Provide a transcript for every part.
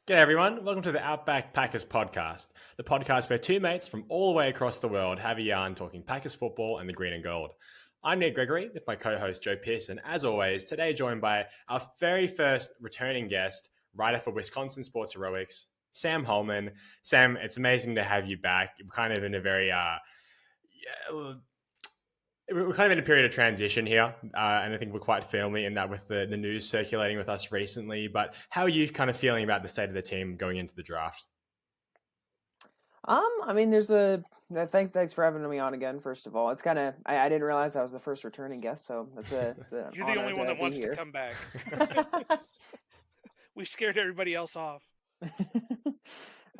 G'day everyone, welcome to the Outback Packers Podcast, the podcast where two mates from all the way across the world have a yarn talking Packers football and the green and gold. I'm Nick Gregory with my co-host Joe Pearson, as always, today joined by our very first returning guest, writer for Wisconsin Sports Heroics, Sam Holman. Sam, it's amazing to have you back. We're kind of in a very we're kind of in a period of transition here, and I think we're quite firmly in that with the news circulating with us recently. But how are you kind of feeling about the state of the team going into the draft? I mean, thanks for having me on again. First of all, it's kind of I didn't realize I was the first returning guest, so it's an You're honor the only one to that be wants here. to come back. We scared everybody else off.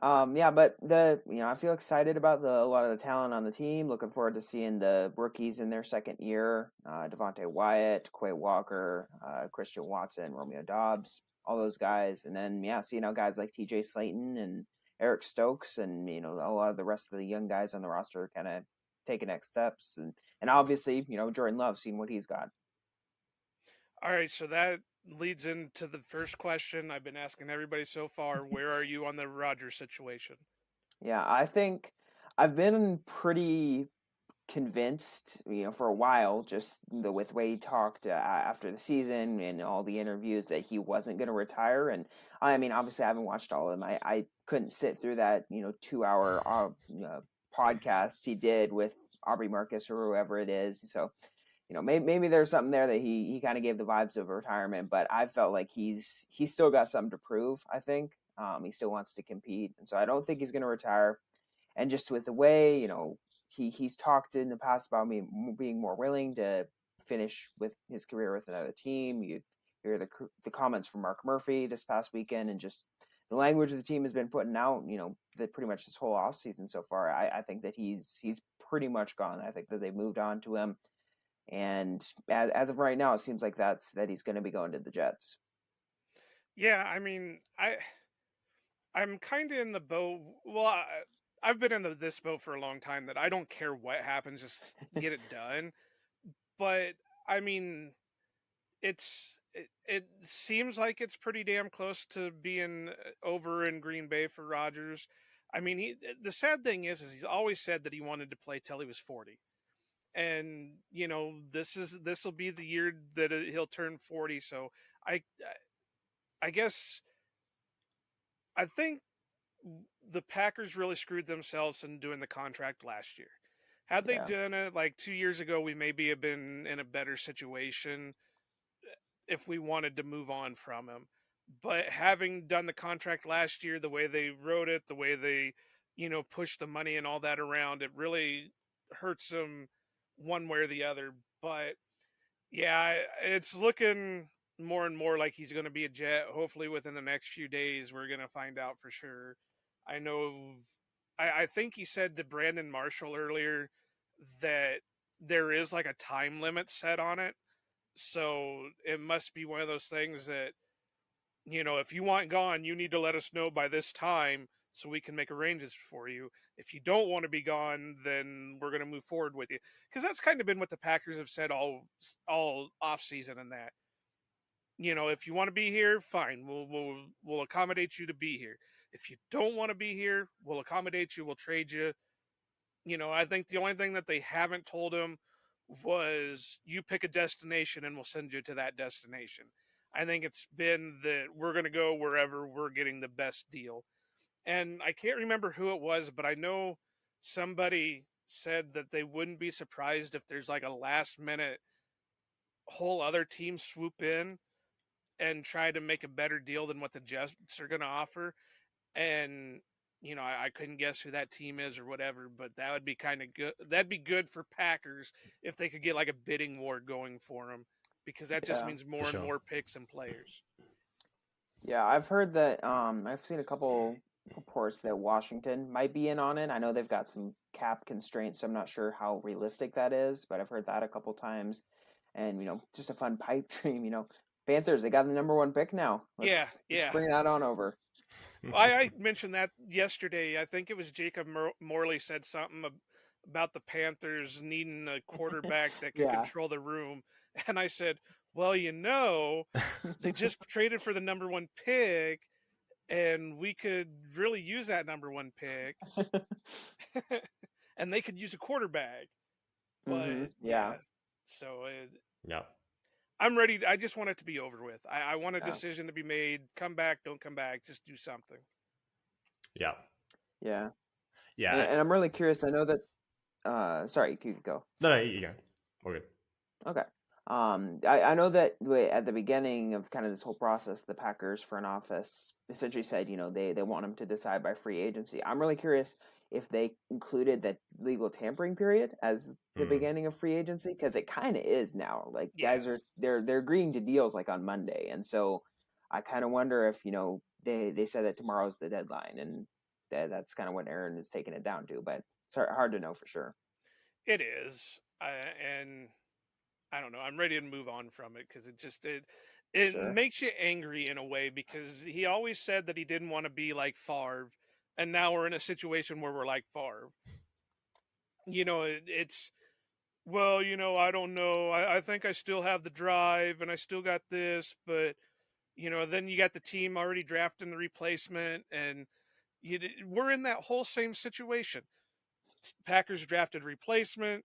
Yeah, but I feel excited about a lot of the talent on the team. Looking forward to seeing the rookies in their second year: Devontae Wyatt, Quay Walker, Christian Watson, Romeo Dobbs, all those guys, and then seeing how guys like T.J. Slayton and Eric Stokes, and a lot of the rest of the young guys on the roster kind of taking next steps, and obviously Jordan Love, seeing what he's got. All right, so that leads into the first question I've been asking everybody so far. Where are you on the Rodgers situation? Yeah, I think I've been pretty convinced, for a while, just with the way he talked after the season and all the interviews, that he wasn't going to retire. And I mean, obviously, I haven't watched all of them. I couldn't sit through that 2-hour podcast he did with Aubrey Marcus or whoever it is. So maybe there's something there that he kind of gave the vibes of retirement. But I felt like he's still got something to prove. I think he still wants to compete, and so I don't think he's going to retire. And just with the way he's talked in the past about me being more willing to finish with his career with another team. You hear the comments from Mark Murphy this past weekend, and just the language the team has been putting out, that pretty much this whole offseason so far. I think that he's pretty much gone. I think that they've moved on to him, and as of right now, it seems like that he's going to be going to the Jets. Yeah, I mean, I'm kind of in the boat. Well, I've been in this boat for a long time that I don't care what happens, just get it done. But I mean, it seems like it's pretty damn close to being over in Green Bay for Rodgers. I mean, the sad thing is he's always said that he wanted to play till he was 40. And this will be the year that he'll turn 40. So I guess I think the Packers really screwed themselves in doing the contract last year. Had they done it like 2 years ago, we maybe have been in a better situation if we wanted to move on from him. But having done the contract last year, the way they wrote it, the way they, pushed the money and all that around, it really hurts them one way or the other. But yeah, it's looking more and more like he's going to be a Jet. Hopefully within the next few days, we're going to find out for sure. I think he said to Brandon Marshall earlier that there is like a time limit set on it. So it must be one of those things that, if you want gone, you need to let us know by this time so we can make arrangements for you. If you don't want to be gone, then we're going to move forward with you. Because that's kind of been what the Packers have said all off season and that. If you want to be here, fine. We'll accommodate you to be here. If you don't want to be here, we'll accommodate you. We'll trade you. I think the only thing that they haven't told him was you pick a destination and we'll send you to that destination. I think it's been that we're going to go wherever we're getting the best deal. And I can't remember who it was, but I know somebody said that they wouldn't be surprised if there's like a last minute whole other team swoop in and try to make a better deal than what the Jets are going to offer. And, I couldn't guess who that team is or whatever, but that would be kind of good. That'd be good for Packers if they could get like a bidding war going for them, because that just means more and more picks and players. Yeah, I've heard that. I've seen a couple reports that Washington might be in on it. I know they've got some cap constraints, so I'm not sure how realistic that is, but I've heard that a couple times. And just a fun pipe dream. Panthers, they got the number 1 pick now. Let's bring that on over. I mentioned that yesterday. I think it was Jacob Morley said something about the Panthers needing a quarterback that could control the room. And I said, well, they just traded for the number 1 pick, and we could really use that number 1 pick, and they could use a quarterback. But Yeah. so Yeah. I'm ready. I just want it to be over with. I want a decision to be made. Come back, don't come back. Just do something. Yeah. Yeah. Yeah. And I'm really curious. I know that. Sorry, you could go. No, you go. All good. Okay. I know that at the beginning of kind of this whole process, the Packers front office essentially said, they want him to decide by free agency. I'm really curious if they included that legal tampering period as the beginning of free agency, because it kind of is now. Like guys they're agreeing to deals like on Monday, and so I kind of wonder if they said that tomorrow's the deadline, and that's kind of what Aaron is taking it down to, but it's hard to know for sure. It is, and I don't know. I'm ready to move on from it because it Sure. makes you angry in a way, because he always said that he didn't want to be like Favre, and now we're in a situation where we're like Favre. It's I don't know. I think I still have the drive and I still got this, but then you got the team already drafting the replacement, and we're in that whole same situation. Packers drafted replacement.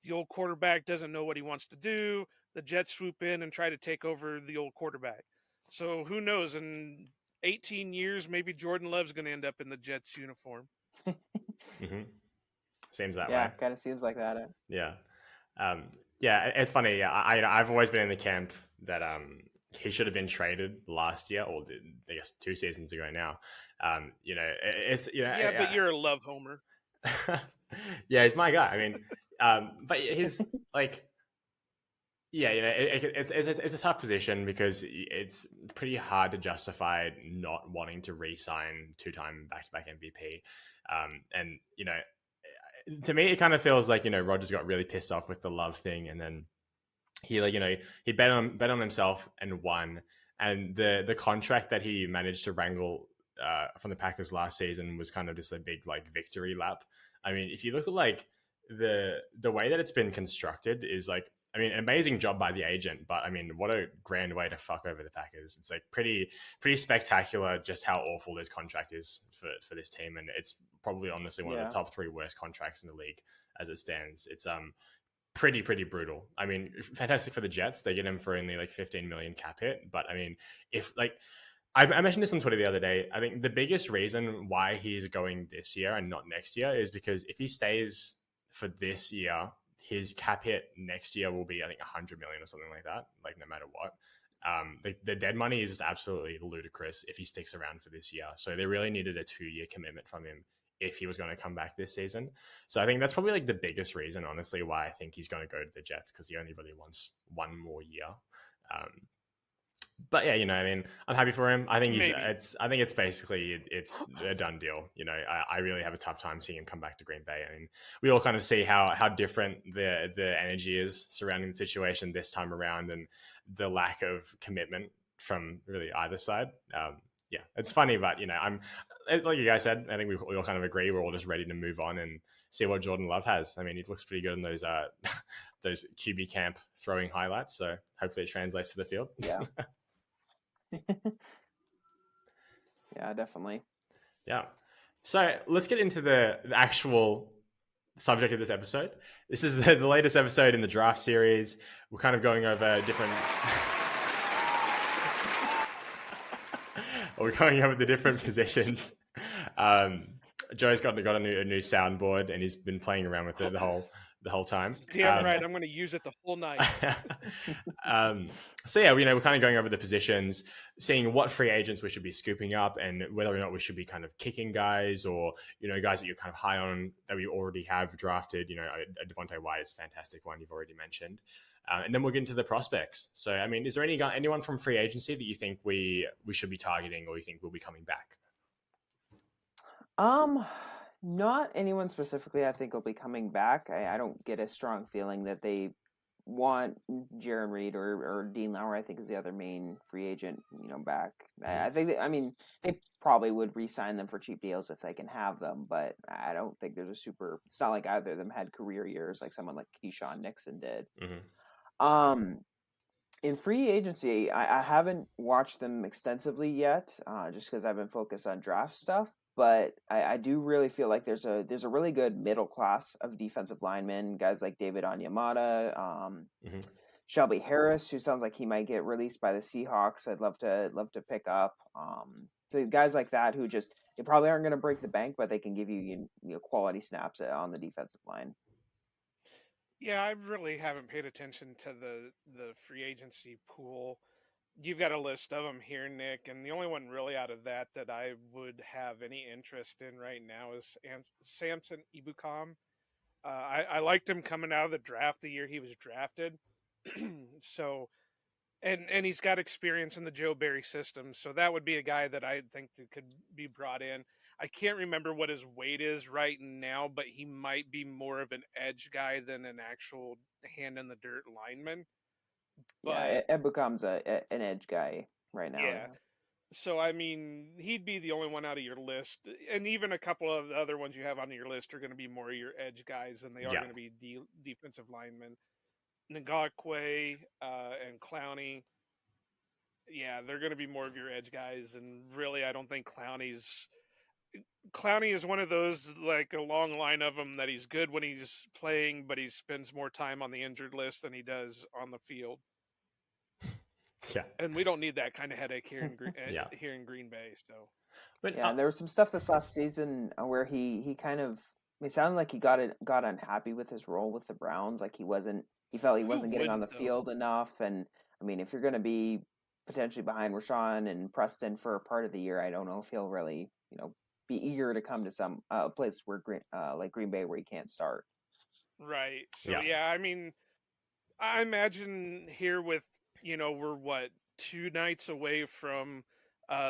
The old quarterback doesn't know what he wants to do. The Jets swoop in and try to take over the old quarterback. So who knows? In 18 years, maybe Jordan Love's going to end up in the Jets uniform. Seems that way. Yeah, kind of seems like that. Yeah. Yeah, it's funny. I've always been in the camp that he should have been traded last year, or I guess 2 seasons ago now. It's Yeah, but you're a Love homer. Yeah, he's my guy. I mean, but he's like, yeah, it's a tough position because it's pretty hard to justify not wanting to re-sign 2-time back-to-back MVP. And to me, it kind of feels like Rodgers got really pissed off with the Love thing, and then he he bet on himself and won. And the contract that he managed to wrangle from the Packers last season was kind of just a big victory lap. I mean, if you look at the way that it's been constructed is an amazing job by the agent, but I mean, what a grand way to fuck over the Packers. It's pretty spectacular just how awful this contract is for this team, and it's probably honestly one of the top 3 worst contracts in the league as it stands. It's pretty brutal. I mean, fantastic for the Jets. They get him for only 15 million cap hit, but I mean, if I mentioned this on Twitter the other day, I think the biggest reason why he's going this year and not next year is because if he stays for this year, his cap hit next year will be, I think, 100 million or something like that, no matter what. The dead money is just absolutely ludicrous if he sticks around for this year. So they really needed a 2-year commitment from him if he was going to come back this season. So I think that's probably the biggest reason, honestly, why I think he's going to go to the Jets, because he only really wants 1 more year. But yeah, I mean, I'm happy for him. I think I think it's basically it's a done deal. I really have a tough time seeing him come back to Green Bay. I mean, we all kind of see how different the energy is surrounding the situation this time around, and the lack of commitment from really either side. Yeah, it's funny, but I'm like you guys said. I think we all kind of agree. We're all just ready to move on and see what Jordan Love has. I mean, he looks pretty good in those those QB camp throwing highlights. So hopefully it translates to the field. Yeah. Yeah, definitely. Yeah. So let's get into the actual subject of this episode. This is the latest episode in the draft series. We're kind of going over different... We're going over the different positions. Joe's got a new soundboard, and he's been playing around with it the whole time. Damn right, I'm going to use it the whole night. So yeah, we're kind of going over the positions, seeing what free agents we should be scooping up, and whether or not we should be kind of kicking guys, or guys that you're kind of high on that we already have drafted. Devontae Wyatt is a fantastic one you've already mentioned, and then we'll get into the prospects. So I mean, is there anyone from free agency that you think we should be targeting, or you think will be coming back? Not anyone specifically I think will be coming back. I don't get a strong feeling that they want Jaron Reed or Dean Lowry, I think, is the other main free agent, back. I think they probably would re-sign them for cheap deals if they can have them, but I don't think there's it's not like either of them had career years like someone like Keyshawn Nixon did. Mm-hmm. In free agency, I haven't watched them extensively yet, just because I've been focused on draft stuff. But I do really feel like there's a really good middle class of defensive linemen, guys like David Onyemata, Hmm. Shelby Harris, who sounds like he might get released by the Seahawks. I'd love to pick up. So guys like that who just they probably aren't going to break the bank, but they can give you quality snaps on the defensive line. Yeah, I really haven't paid attention to the free agency pool. You've got a list of them here, Nick, and the only one really out of that I would have any interest in right now is Samson Ibukam. I liked him coming out of the draft the year he was drafted. So and he's got experience in the Joe Barry system, so that would be a guy that I think that could be brought in. I can't remember what his weight is right now, but he might be more of an edge guy than an actual hand in the dirt lineman. Yeah, But it becomes an edge guy right now. yeah, so I mean, he'd be the only one out of your list, and even a couple of the other ones you have on your list are going to be more your edge guys than they are Yeah. going to be defensive linemen. Ngakwe and Clowney, yeah, they're going to be more of your edge guys, and really, I don't think Clowney is one of those, like a long line of them, that he's good when he's playing, but he spends more time on the injured list than he does on the field. Yeah. And we don't need that kind of headache here in Yeah. here in Green Bay. So But Yeah, and there was some stuff this last season where he kind of it sounded like he got unhappy with his role with the Browns, like he felt he who wasn't getting on the wouldn't though? field enough. And I mean, if you're going to be potentially behind Rashawn and Preston for a part of the year, I don't know if he'll really be eager to come to some place where like Green Bay where he can't start. Right. So yeah. yeah, I mean, I imagine here with we're what 2 nights away from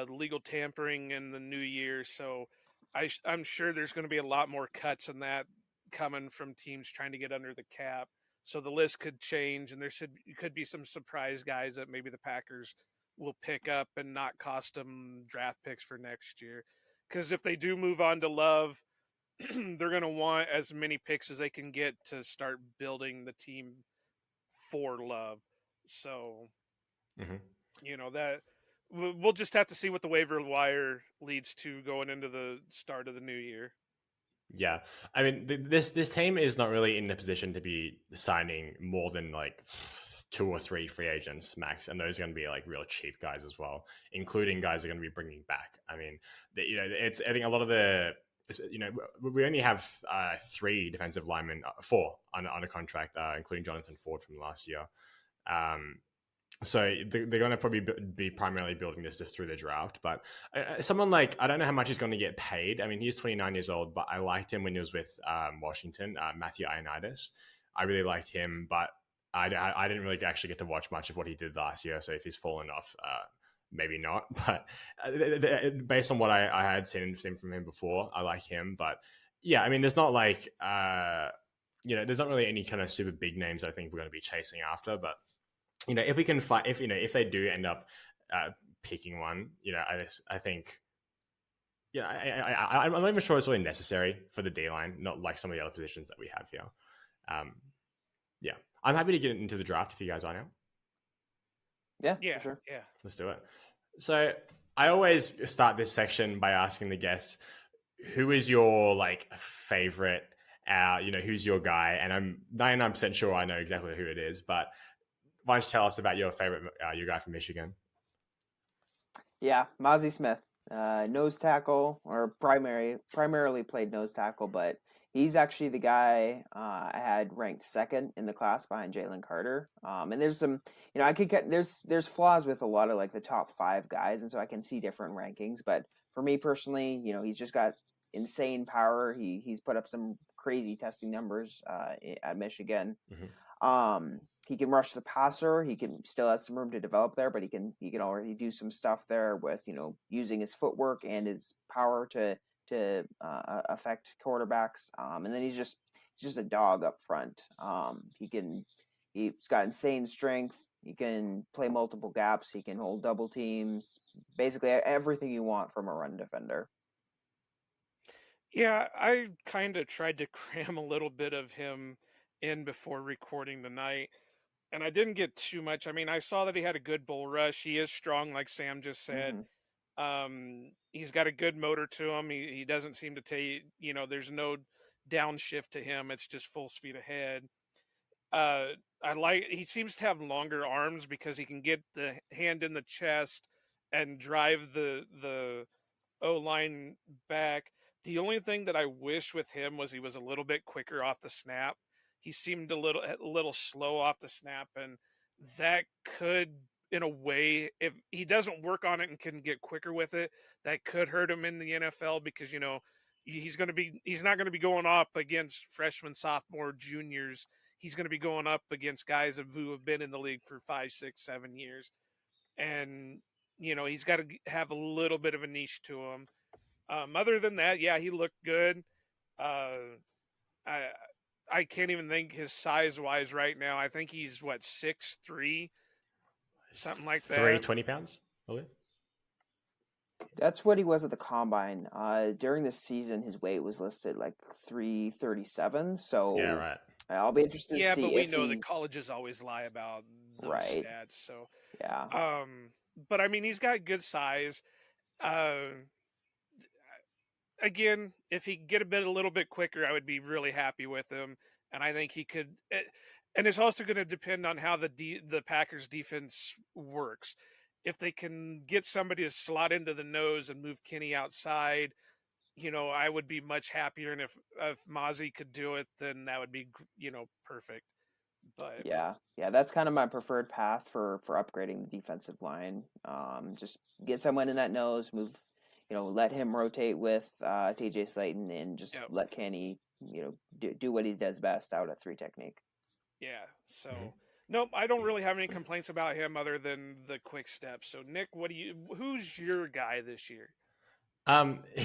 legal tampering in the new year, so I'm sure there's going to be a lot more cuts in that coming from teams trying to get under the cap. So the list could change, and could be some surprise guys that maybe the Packers will pick up and not cost them draft picks for next year. Because if they do move on to Love, they're going to want as many picks as they can get to start building the team for Love. So, Hmm. that we'll just have to see what the waiver wire leads to going into the start of the new year. Yeah, I mean, this team is not really in a position to be signing more than like 2 or 3 free agents max, and those are going to be like real cheap guys as well, including guys they're going to be bringing back. I mean, it's I think a lot of we only have 3 defensive linemen, 4 on a contract, including Jonathan Ford from last year. So they're going to probably be primarily building this just through the draft. But someone like, I don't know how much he's going to get paid. I mean, he's 29 years old, but I liked him when he was with Washington, Matthew Ioannidis. I really liked him, but I didn't really actually get to watch much of what he did last year. So if he's fallen off, maybe not. But based on what I had seen from him before, I like him. But yeah, I mean, there's not like, there's not really any kind of super big names I think we're going to be chasing after. But if we can find, if they do end up picking one, I think, I'm not even sure it's really necessary for the D line, not like some of the other positions that we have here. Yeah, I'm happy to get into the draft if you guys are now. Yeah, for sure. Yeah. Let's do it. So I always start this section by asking the guests, who is your like favorite? Who's your guy? And I'm 99% sure I know exactly who it is, but why don't you tell us about your favorite, your guy from Michigan? Yeah, Mozzie Smith, nose tackle or primarily played nose tackle, but he's actually the guy I had ranked second in the class behind Jalen Carter. And there's some, I could get there's flaws with a lot of like the top 5 guys, and so I can see different rankings. But for me personally, he's just got insane power. He's put up some crazy testing numbers at Michigan. Mm-hmm. He can rush the passer. He can still has some room to develop there, but he can already do some stuff there with using his footwork and his power to affect quarterbacks. And then he's just a dog up front. He's got insane strength. He can play multiple gaps. He can hold double teams. Basically everything you want from a run defender. Yeah, I kind of tried to cram a little bit of him in before recording tonight. and I didn't get too much. I mean, I saw that he had a good bull rush. He is strong, like Sam just said. He's got a good motor to him. He doesn't seem to take, there's no downshift to him. It's just full speed ahead. He seems to have longer arms because he can get the hand in the chest and drive the O-line back. The only thing that I wish with him was he was a little bit quicker off the snap. He seemed a little slow off the snap, and that could, in a way, if he doesn't work on it and can get quicker with it, that could hurt him in the NFL because he's not going to be going up against freshmen, sophomore, juniors. He's going to be going up against guys who have been in the league for 5, 6, 7 years, and he's got to have a little bit of a niche to him. Other than that, yeah, he looked good. I can't even think his size wise right now. I think he's 6'3", something like that. 320 pounds, really? That's what he was at the combine. During the season, his weight was listed like 337. So yeah, right. I'll be interested to see. Yeah, but we know that colleges always lie about those stats. So yeah. But I mean, he's got good size. Again, if he could get a little bit quicker, I would be really happy with him. And I think he could. And it's also going to depend on how the Packers defense works. If they can get somebody to slot into the nose and move Kenny outside, I would be much happier. And if Mozzie could do it, then that would be, perfect. But yeah, that's kind of my preferred path for upgrading the defensive line. Just get someone in that nose, move, let him rotate with TJ Slayton, and just let Kenny, do what he does best out of 3 technique. Yeah. So nope, I don't really have any complaints about him other than the quick steps. So Nick, who's your guy this year?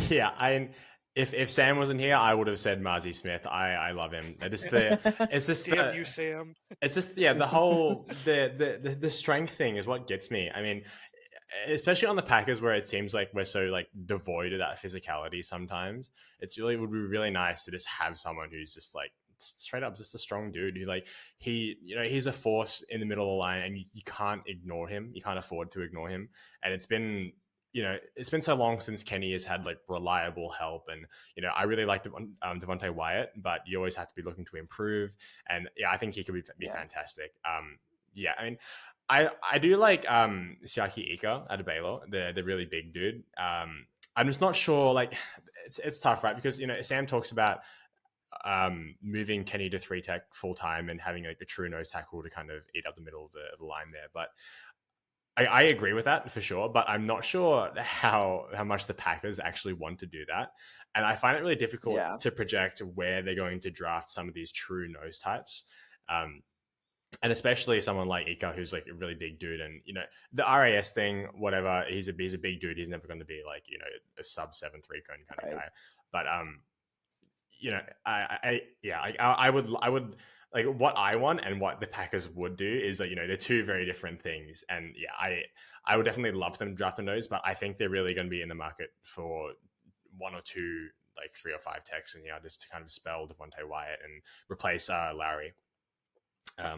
Yeah, if Sam wasn't here, I would have said Marzi Smith. I love him. It's just Damn you, Sam. It's just the whole the strength thing is what gets me. I mean, especially on the Packers where it seems like we're so devoid of that physicality sometimes. Would be really nice to just have someone who's just straight up just a strong dude who he's a force in the middle of the line, and you can't ignore him. You can't afford to ignore him. And it's been so long since Kenny has had reliable help, and I really like Devontae Wyatt, but you always have to be looking to improve. And yeah, I think he could be fantastic. Yeah, I mean, I do like Siaki Ika out of Baylor, the really big dude. I'm just not sure. It's tough, right? Because Sam talks about moving Kenny to 3 tech full time and having a true nose tackle to kind of eat up the middle of the line there, but. I agree with that for sure, but I'm not sure how much the Packers actually want to do that. And I find it really difficult to project where they're going to draft some of these true nose types. And especially someone like Ika, who's a really big dude. And, the RAS thing, whatever, he's a big dude. He's never going to be a sub 7'3" kind of guy. But, I would what I want and what the Packers would do is they're 2 very different things. And yeah, I would definitely love them to draft on those, but I think they're really going to be in the market for 1 or 2, 3 or 5 techs, and just to kind of spell Devontae Wyatt and replace Lowry. Yeah.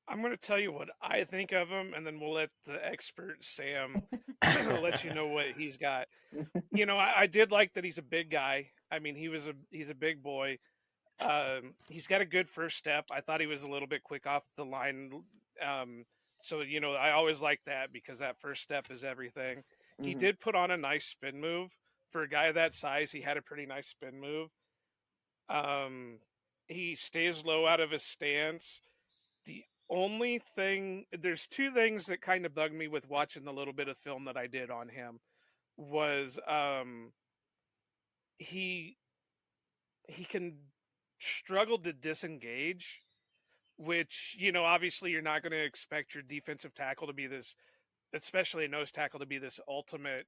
I'm going to tell you what I think of him, and then we'll let the expert Sam let you know what he's got. I did like that he's a big guy. I mean, he's a big boy. He's got a good first step. I thought he was a little bit quick off the line. So I always like that because that first step is everything. Mm-hmm. He did put on a nice spin move for a guy that size. He had a pretty nice spin move. He stays low out of his stance. There's 2 things that kind of bugged me with watching the little bit of film that I did on him was he can struggle to disengage, which obviously you're not going to expect your defensive tackle to be this, especially a nose tackle, to be this ultimate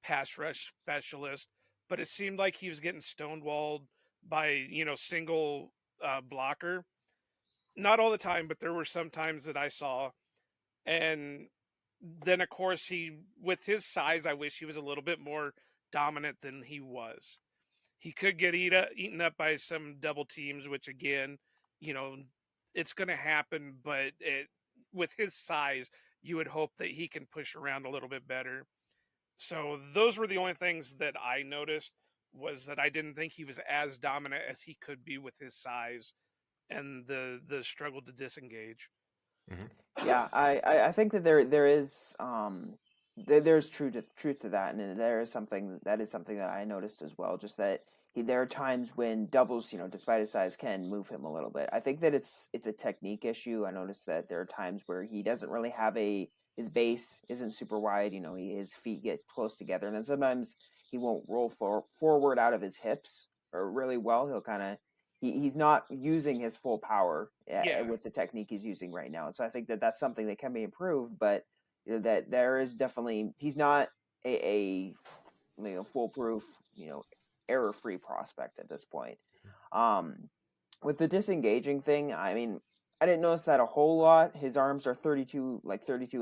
pass rush specialist, but it seemed like he was getting stonewalled by single blocker. Not all the time, but there were some times that I saw. And then, of course, with his size, I wish he was a little bit more dominant than he was. He could get eaten up by some double teams, which, again, it's going to happen, but with his size, you would hope that he can push around a little bit better. So those were the only things that I noticed, was that I didn't think he was as dominant as he could be with his size and the struggle to disengage. Mm-hmm. Yeah, I think that there is there's truth to that, and there is something that I noticed as well. Just that there are times when doubles, despite his size, can move him a little bit. I think that it's a technique issue. I noticed that there are times where he doesn't really have his base isn't super wide. His feet get close together, and then sometimes he won't roll forward out of his hips or really well. He'll kind of he's not using his full power with the technique he's using right now. And so I think that that's something that can be improved, but that there is definitely, he's not a foolproof, error-free prospect at this point. With the disengaging thing, I mean, I didn't notice that a whole lot. His arms are 32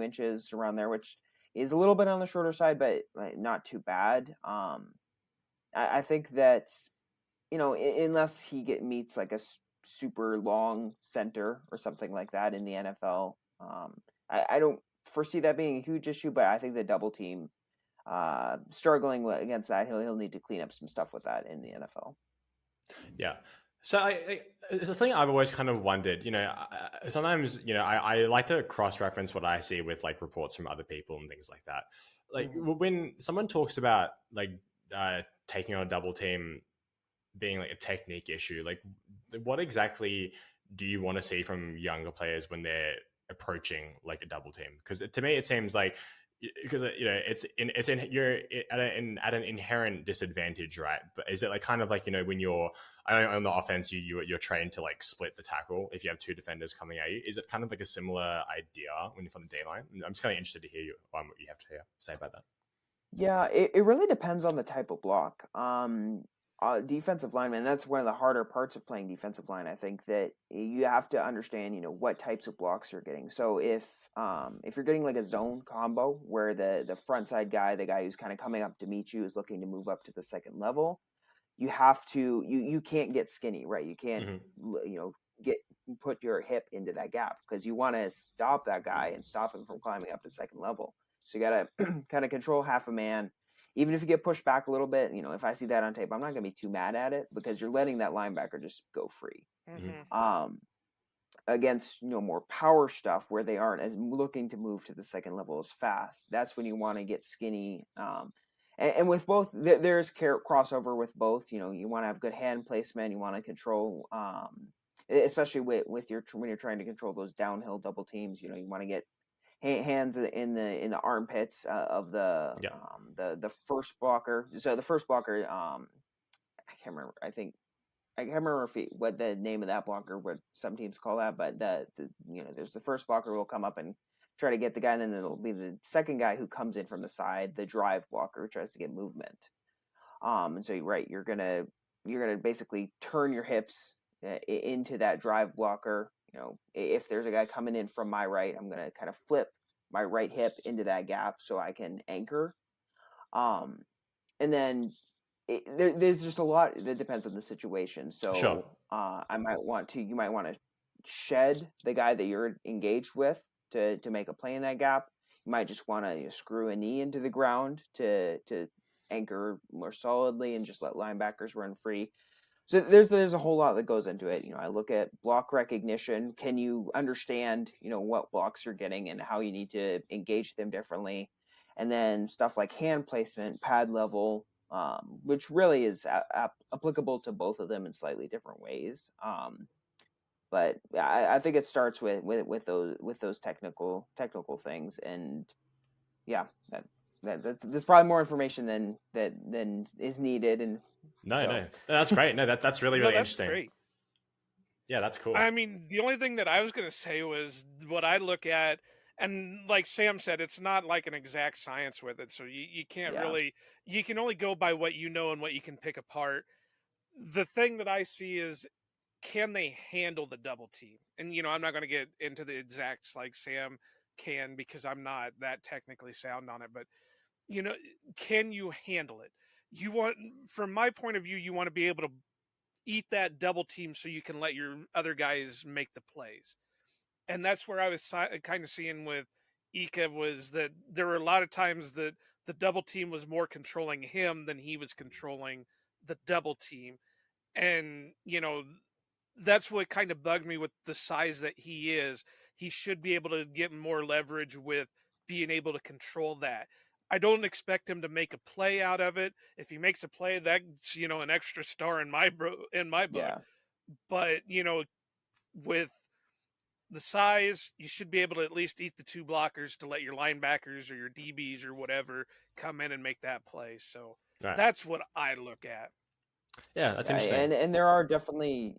inches around there, which is a little bit on the shorter side, but not too bad. I think that, unless he meets like a super long center or something like that in the NFL, I don't foresee that being a huge issue. But I think the double team struggling against that, he'll need to clean up some stuff with that in the NFL. Yeah. So it's a thing I've always kind of wondered, sometimes, I like to cross-reference what I see with like reports from other people and things like that. Like when someone talks about like taking on a double team being like a technique issue, like what exactly do you want to see from younger players when they're approaching like a double team? Because to me, it seems like, because you're at an inherent disadvantage, right? But is it like kind of like, when you're on the offense, you're trained to like split the tackle if you have two defenders coming at you? Is it kind of like a similar idea when you're from the D line? I'm just kind of interested to hear what you have to say about that. Yeah, it really depends on the type of block. Defensive lineman, that's one of the harder parts of playing defensive line. I think that you have to understand, what types of blocks you're getting. So if you're getting like a zone combo where the front side guy, the guy who's kind of coming up to meet you, is looking to move up to the second level, you have to you can't get skinny, right? You can't put your hip into that gap, because you want to stop that guy and stop him from climbing up to the second level. So you got to kind of control half a man. Even if you get pushed back a little bit, if I see that on tape, I'm not going to be too mad at it, because you're letting that linebacker just go free. Against, more power stuff where they aren't as looking to move to the second level as fast, that's when you want to get skinny. And with both, there's crossover with both. You want to have good hand placement. You want to control, especially when you're trying to control those downhill double teams. You want to get hands in the armpits of the first blocker. So the first blocker, I can't remember. I can't remember what the name of that blocker, what some teams call that, but there's the first blocker who will come up and try to get the guy, and then it'll be the second guy who comes in from the side, the drive blocker, who tries to get movement. And so you're gonna basically turn your hips into that drive blocker. If there's a guy coming in from my right, I'm going to kind of flip my right hip into that gap so I can anchor. And then there's just a lot that depends on the situation. So Sure. you might want to shed the guy that you're engaged with to make a play in that gap. You might just want to screw a knee into the ground to anchor more solidly and just let linebackers run free. So there's a whole lot that goes into it. I look at block recognition. Can you understand, what blocks you're getting and how you need to engage them differently? And then stuff like hand placement, pad level, which really is applicable to both of them in slightly different ways. But I think it starts with those technical things, and yeah, there's probably more information than is needed. And no, that's great. No, that's really interesting. Great. Yeah, that's cool. I mean, the only thing that I was going to say was what I look at, and like Sam said, it's not like an exact science with it. So you can't really, you can only go by what you know and what you can pick apart. The thing that I see is, can they handle the double team? And, I'm not going to get into the exacts like Sam can, because I'm not that technically sound on it, but, can you handle it? From my point of view, you want to be able to eat that double team so you can let your other guys make the plays. And that's where I was kind of seeing with Ika was that there were a lot of times that the double team was more controlling him than he was controlling the double team. And, that's what kind of bugged me with the size that he is. He should be able to get more leverage with being able to control that. I don't expect him to make a play out of it. If he makes a play, that's, an extra star in my book. Yeah. But, with the size, you should be able to at least eat the two blockers to let your linebackers or your DBs or whatever come in and make that play. So that's what I look at. Yeah, that's interesting. And there are definitely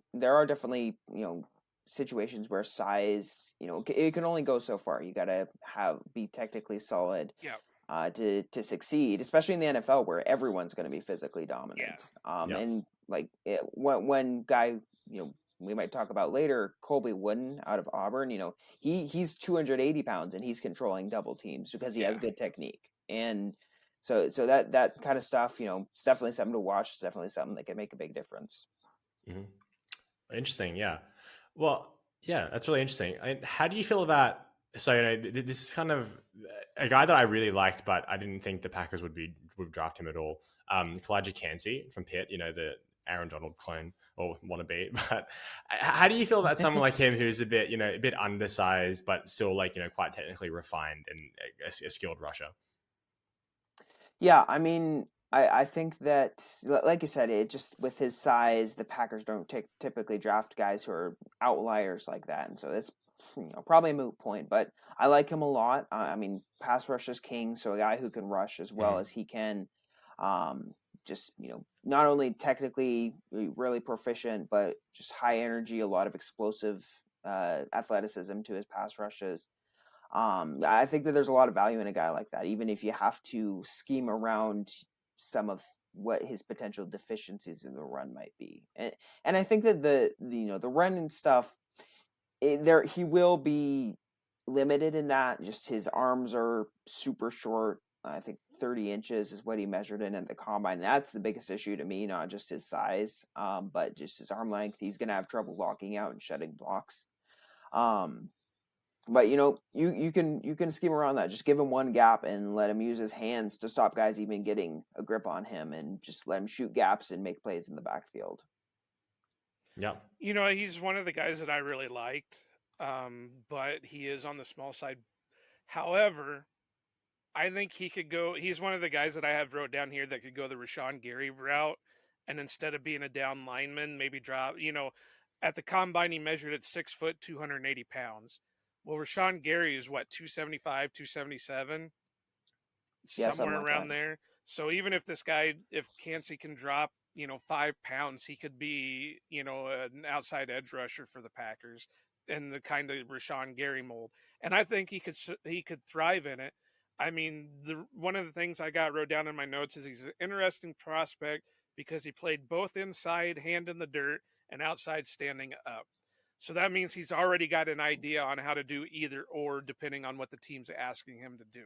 situations where size, it can only go so far. You got to be technically solid. Yeah. To succeed, especially in the NFL where everyone's going to be physically dominant. Yeah. And like one guy, we might talk about later, Colby Wooden out of Auburn, he's 280 pounds and he's controlling double teams because he has good technique. And so that kind of stuff, it's definitely something to watch. It's definitely something that can make a big difference. Mm-hmm. Interesting. Yeah. Well, yeah, that's really interesting. How do you feel about, so, this is kind of a guy that I really liked, but I didn't think the Packers would draft him at all. Kalijah Kancey from Pitt, the Aaron Donald clone or wannabe. But how do you feel about someone like him who's a bit undersized, but still quite technically refined and a skilled rusher? Yeah, I mean, I think that, like you said, it just with his size, the Packers don't typically draft guys who are outliers like that, and so it's probably a moot point. But I like him a lot. I mean, pass rush is king, so a guy who can rush as well as he can, just not only technically really proficient, but just high energy, a lot of explosive athleticism to his pass rushes. I think that there's a lot of value in a guy like that, even if you have to scheme around some of what his potential deficiencies in the run might be. And I think that the run and stuff, he will be limited in that. Just his arms are super short. I think 30 inches is what he measured in at the combine. That's the biggest issue to me, not just his size, but just his arm length. He's going to have trouble locking out and shutting blocks. But you can scheme around that. Just give him one gap and let him use his hands to stop guys even getting a grip on him, and just let him shoot gaps and make plays in the backfield. Yeah. He's one of the guys that I really liked, but he is on the small side. However, I think he could go. He's one of the guys that I have wrote down here that could go the Rashawn Gary route, and instead of being a down lineman, maybe drop. At the combine he measured at 6 foot, 280 pounds. Well, Rashawn Gary is 275, 277, somewhere around there. So even if this guy, if Kancey can drop, 5 pounds, he could be, an outside edge rusher for the Packers in the kind of Rashawn Gary mold. And I think he could thrive in it. I mean, one of the things I wrote down in my notes is he's an interesting prospect because he played both inside, hand in the dirt, and outside standing up. So that means he's already got an idea on how to do either or, depending on what the team's asking him to do.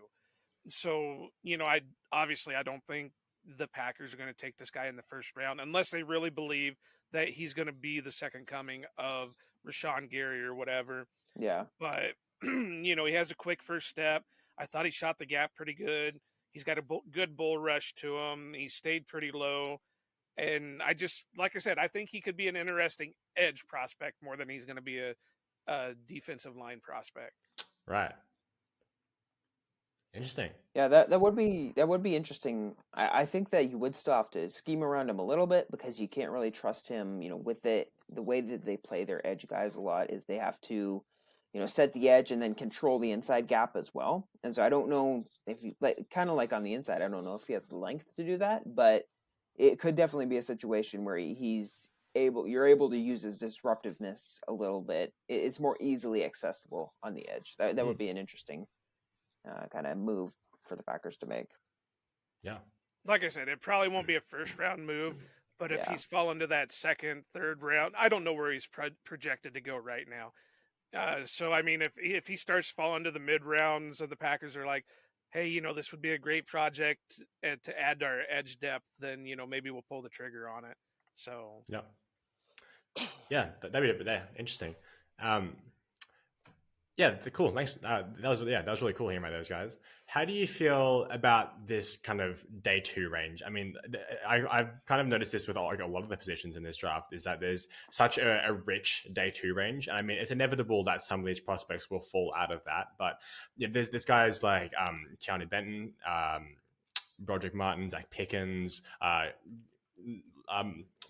So, I don't think the Packers are going to take this guy in the first round unless they really believe that he's going to be the second coming of Rashawn Gary or whatever. Yeah. But, he has a quick first step. I thought he shot the gap pretty good. He's got a good bull rush to him. He stayed pretty low. And like I said, I think he could be an interesting edge prospect more than he's going to be a defensive line prospect. Right. Interesting. Yeah, that would be interesting. I think that you would still have to scheme around him a little bit because you can't really trust him. With the way that they play their edge guys a lot is they have to, set the edge and then control the inside gap as well. And so I don't know if you kind of like on the inside, I don't know if he has the length to do that, but it could definitely be a situation where you're able to use his disruptiveness a little bit. It's more easily accessible on the edge. That would be an interesting kind of move for the Packers to make. Yeah. Like I said, it probably won't be a first round move, but if he's fallen to that second, third round, I don't know where he's projected to go right now. So, I mean, if he starts falling to the mid rounds of the Packers are like, hey, this would be a great project to add to our edge depth, then, maybe we'll pull the trigger on it. So, yeah. Yeah, that'd be there. Interesting. Yeah, cool. Nice. That was really cool hearing about those guys. How do you feel about this kind of day two range? I mean, I've kind of noticed this with like a lot of the positions in this draft is that there's such a rich day two range. And I mean, it's inevitable that some of these prospects will fall out of that. But yeah, there's guys like Keanu Benton, Broderick Martin, Zach Pickens,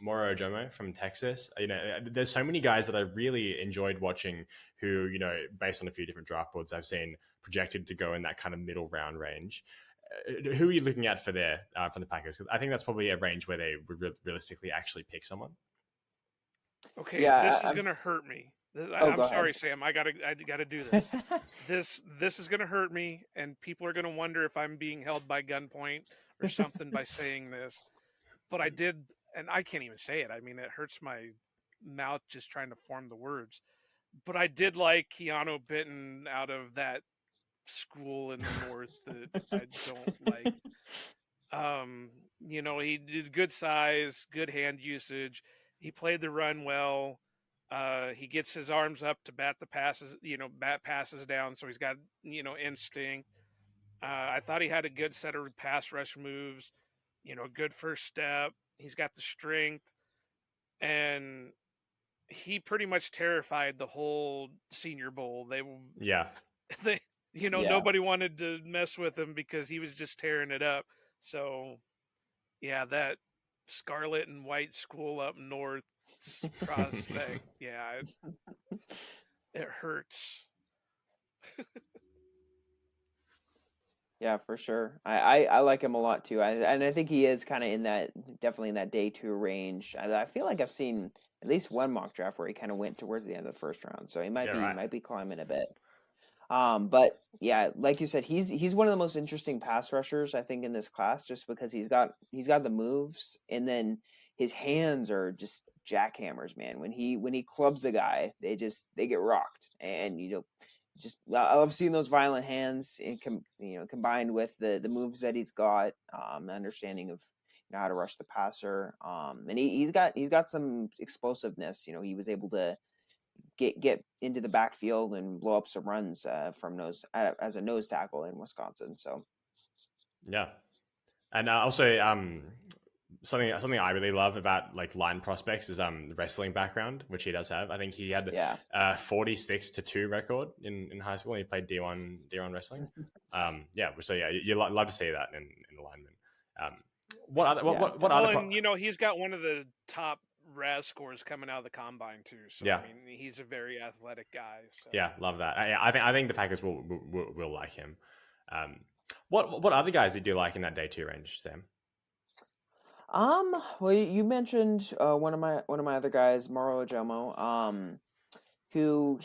Moro Ojomo from Texas. You know, there's so many guys that I really enjoyed watching who, you know, based on a few different draft boards I've seen projected to go in that kind of middle round range. Who are you looking at for there from the Packers? Because I think that's probably a range where they would realistically actually pick someone. Okay, Yeah, this is gonna hurt me. Oh, I'm go sorry, ahead. Sam. I gotta do this. This is gonna hurt me, and people are gonna wonder if I'm being held by gunpoint or something by saying this. But I did, and I can't even say it. I mean, it hurts my mouth just trying to form the words. But I did like Keanu Benton out of that school in the north that I don't like. You know, he did good size, good hand usage. He played the run well. He gets his arms up to bat the passes, bat passes down, so he's got, instinct. I thought he had a good set of pass rush moves, good first step. He's got the strength, and he pretty much terrified the whole Senior Bowl. Yeah. They, Yeah. nobody wanted to mess with him because he was just tearing it up. So, yeah, that scarlet and white school up north prospect, yeah, it hurts. Yeah, for sure. I like him a lot too. And I think he is kind of definitely in that day two range. I feel like I've seen at least one mock draft where he kind of went towards the end of the first round, so he might be climbing a bit. But yeah, like you said, he's one of the most interesting pass rushers I think in this class, just because he's got the moves, and then his hands are just jackhammers, man. When he clubs a guy, they get rocked, and just I love seeing those violent hands, and combined with the moves that he's got, understanding of how to rush the passer, and he's got some explosiveness. He was able to get into the backfield and blow up some runs from nose as a nose tackle in Wisconsin. So yeah, and also something I really love about like line prospects is the wrestling background, which he does have. I think he had 46-2 record in high school, and he played D1 wrestling. So you love to see that in the lineman. What other? And he's got one of the top RAS scores coming out of the combine too. So yeah. I mean, he's a very athletic guy. So. Yeah, love that. I think the Packers will like him. What other guys did you like in that day two range, Sam? Well, you mentioned one of my other guys, Moro Ojomo, who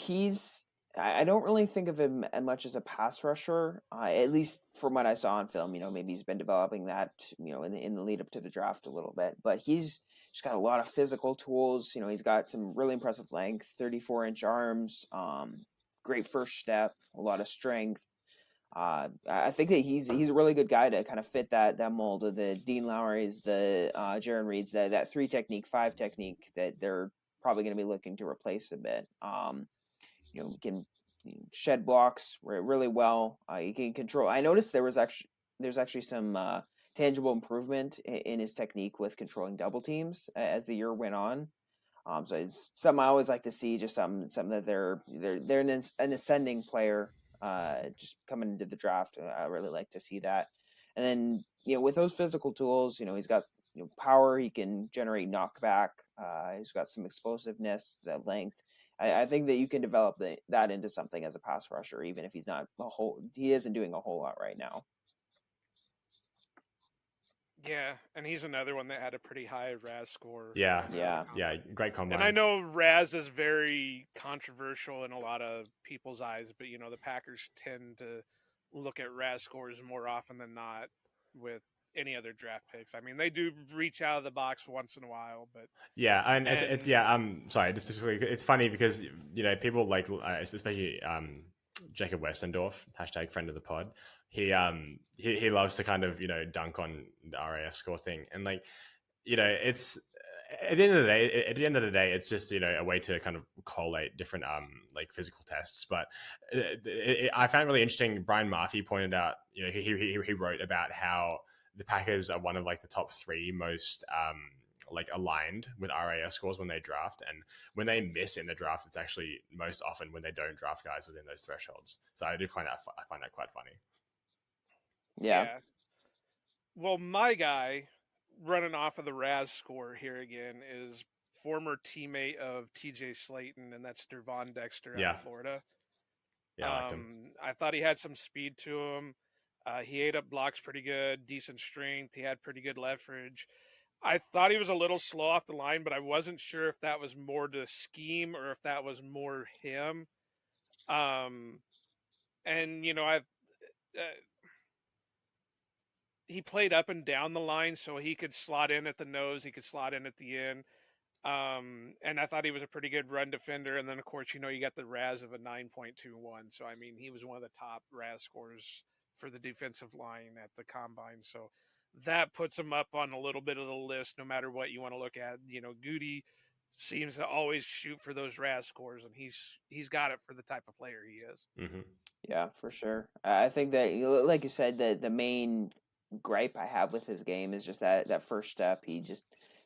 I don't really think of him as much as a pass rusher, at least from what I saw on film. Maybe he's been developing that, in the lead up to the draft a little bit. But he's just got a lot of physical tools. He's got some really impressive length, 34-inch arms, great first step, a lot of strength. I think that he's a really good guy to kind of fit that mold of the Dean Lowry's, the Jaron Reed's, that 3 technique, 5 technique that they're probably going to be looking to replace a bit. Can shed blocks really well. You can control. I noticed there's actually some tangible improvement in his technique with controlling double teams as the year went on. So it's something I always like to see. Just something that they're an ascending player. Just coming into the draft, I really like to see that. And then with those physical tools, he's got power. He can generate knockback. He's got some explosiveness, that length. I think that you can develop that into something as a pass rusher, even if he isn't doing a whole lot right now. Yeah, and he's another one that had a pretty high RAS score. Yeah, great combine. And I know RAS is very controversial in a lot of people's eyes, but the Packers tend to look at RAS scores more often than not with any other draft picks. I mean, they do reach out of the box once in a while, but it's sorry, it's funny because people like especially Jacob Westendorf, hashtag friend of the pod. He loves to kind of dunk on the RAS score thing, and it's at the end of the day, it's just a way to kind of collate different like physical tests. But I found it really interesting. Brian Murphy pointed out, he wrote about how the Packers are one of like the top 3 most like aligned with RAS scores when they draft, and when they miss in the draft, it's actually most often when they don't draft guys within those thresholds. So I find that quite funny. Yeah. Well, my guy, running off of the RAS score here again, is former teammate of TJ Slayton, and that's Dervon Dexter out of Florida. Yeah, I liked him. I thought he had some speed to him. He ate up blocks pretty good, decent strength. He had pretty good leverage. I thought he was a little slow off the line, but I wasn't sure if that was more the scheme or if that was more him. And he played up and down the line, so he could slot in at the nose, he could slot in at the end. And I thought he was a pretty good run defender. And then, of course, you got the RAS of a 9.21. So, I mean, he was one of the top RAS scorers for the defensive line at the combine. So that puts him up on a little bit of the list, no matter what you want to look at. Goody seems to always shoot for those RAS scores, and he's got it for the type of player he is. Mm-hmm. Yeah, for sure. I think that, like you said, the main gripe I have with his game is just that first step.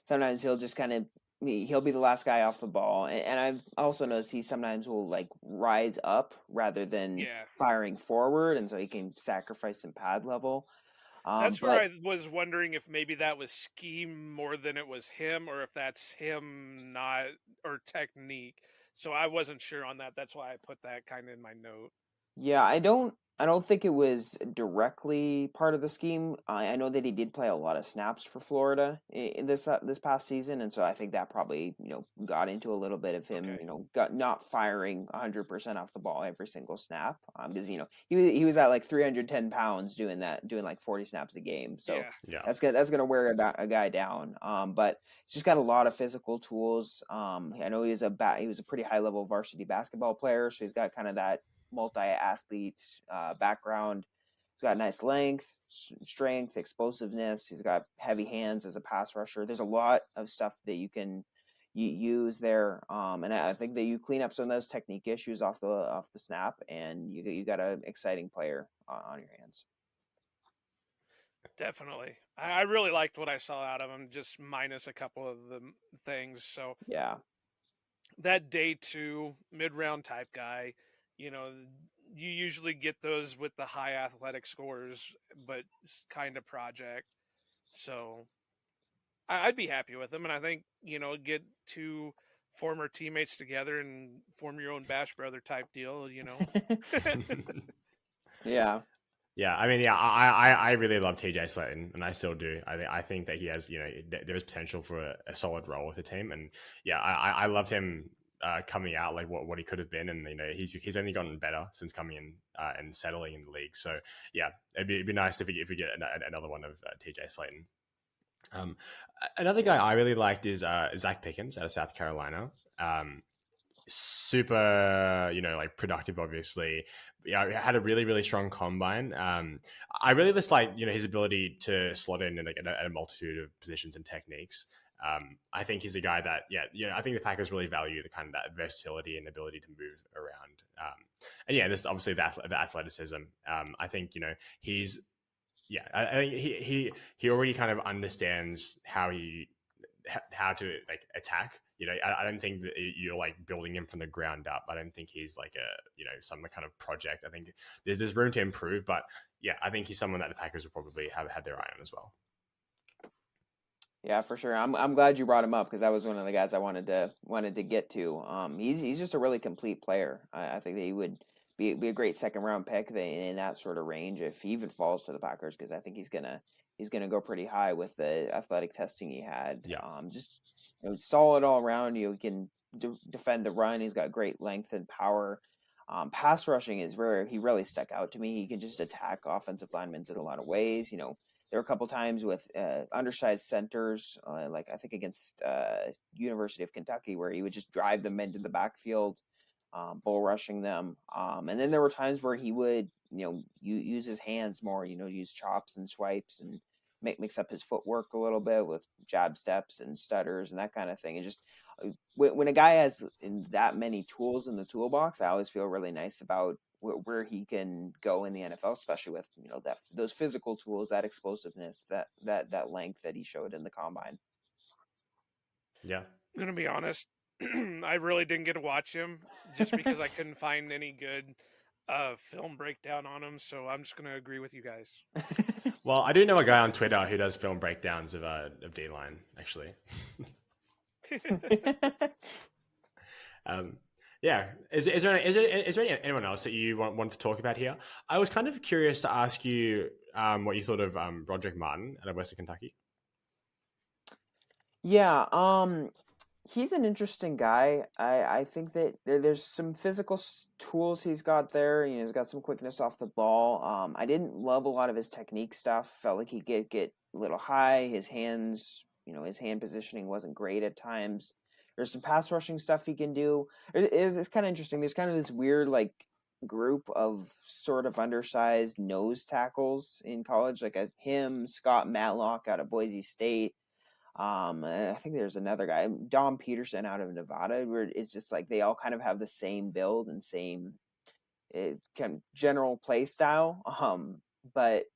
Sometimes he'll just kind of, he'll be the last guy off the ball, and I've also noticed he sometimes will like rise up rather than firing forward, and so he can sacrifice some pad level. That's where I was wondering if maybe that was scheme more than it was him, or if that's him or technique. So I wasn't sure on that. That's why I put that kind of in my note. Yeah, I don't think it was directly part of the scheme. I know that he did play a lot of snaps for Florida in this past season, and so I think that probably got into a little bit of him got not firing 100% off the ball every single snap, because he was at like 310 pounds doing like 40 snaps a game, so that's gonna wear a guy down. But he's just got a lot of physical tools. I know he was a pretty high level varsity basketball player, so he's got kind of that multi-athlete background. He's got nice length, strength, explosiveness. He's got heavy hands as a pass rusher. There's a lot of stuff that you can use there, and I think that you clean up some of those technique issues off the snap, and you got an exciting player on your hands. Definitely. I really liked what I saw out of him, just minus a couple of the things. So yeah, that day 2 mid-round type guy, you usually get those with the high athletic scores, but it's kind of project. So I'd be happy with him. And I think, get 2 former teammates together and form your own Bash Brother type deal, Yeah. Yeah, I mean, I really love TJ Slayton, and I still do. I think that he has, there is potential for a solid role with the team, and I loved him coming out, like what he could have been, and he's only gotten better since coming in and settling in the league. So yeah, it'd be nice if we get another one of TJ Slayton. Another guy I really liked is Zach Pickens out of South Carolina. Super, like productive, obviously. Had a really, really strong combine. I really just like, his ability to slot in like at a multitude of positions and techniques. I think he's a guy that, I think the Packers really value the kind of that versatility and ability to move around. And this obviously the athleticism. I think, he's, I think he already kind of understands how to like attack. I don't think that you're like building him from the ground up. I don't think he's like some kind of project. I think there's room to improve, but I think he's someone that the Packers will probably have had their eye on as well. Yeah, for sure. I'm glad you brought him up, because that was one of the guys I wanted to get to. He's just a really complete player. I think that he would be a great second round pick in that sort of range if he even falls to the Packers, because I think he's gonna go pretty high with the athletic testing he had. Yeah. Just solid all around. He can defend the run. He's got great length and power. Pass rushing is where he really stuck out to me. He can just attack offensive linemen in a lot of ways. There were a couple times with undersized centers, like I think against University of Kentucky, where he would just drive them into the backfield, bull rushing them. And then there were times where he would, use his hands more, use chops and swipes and mix up his footwork a little bit with jab steps and stutters and that kind of thing. It just when a guy has that many tools in the toolbox, I always feel really nice about where he can go in the NFL, especially with those physical tools, that explosiveness, that length that he showed in the combine. Yeah, I'm gonna be honest. I really didn't get to watch him just because I couldn't find any good film breakdown on him. So I'm just gonna agree with you guys. well, I do know a guy on Twitter who does film breakdowns of D-line, actually. Yeah. Is there anyone else that you want to talk about here? I was kind of curious to ask you what you thought of Roderick Martin out of Western Kentucky. Yeah, he's an interesting guy. I think that there's some physical tools he's got there. He's got some quickness off the ball. I didn't love a lot of his technique stuff. Felt like he get a little high. His hands, his hand positioning wasn't great at times. There's some pass rushing stuff he can do. It's kind of interesting. There's kind of this weird group of sort of undersized nose tackles in college, like him, Scott Matlock out of Boise State. I think there's another guy, Dom Peterson out of Nevada, where it's just like they all kind of have the same build and same kind of general play style. But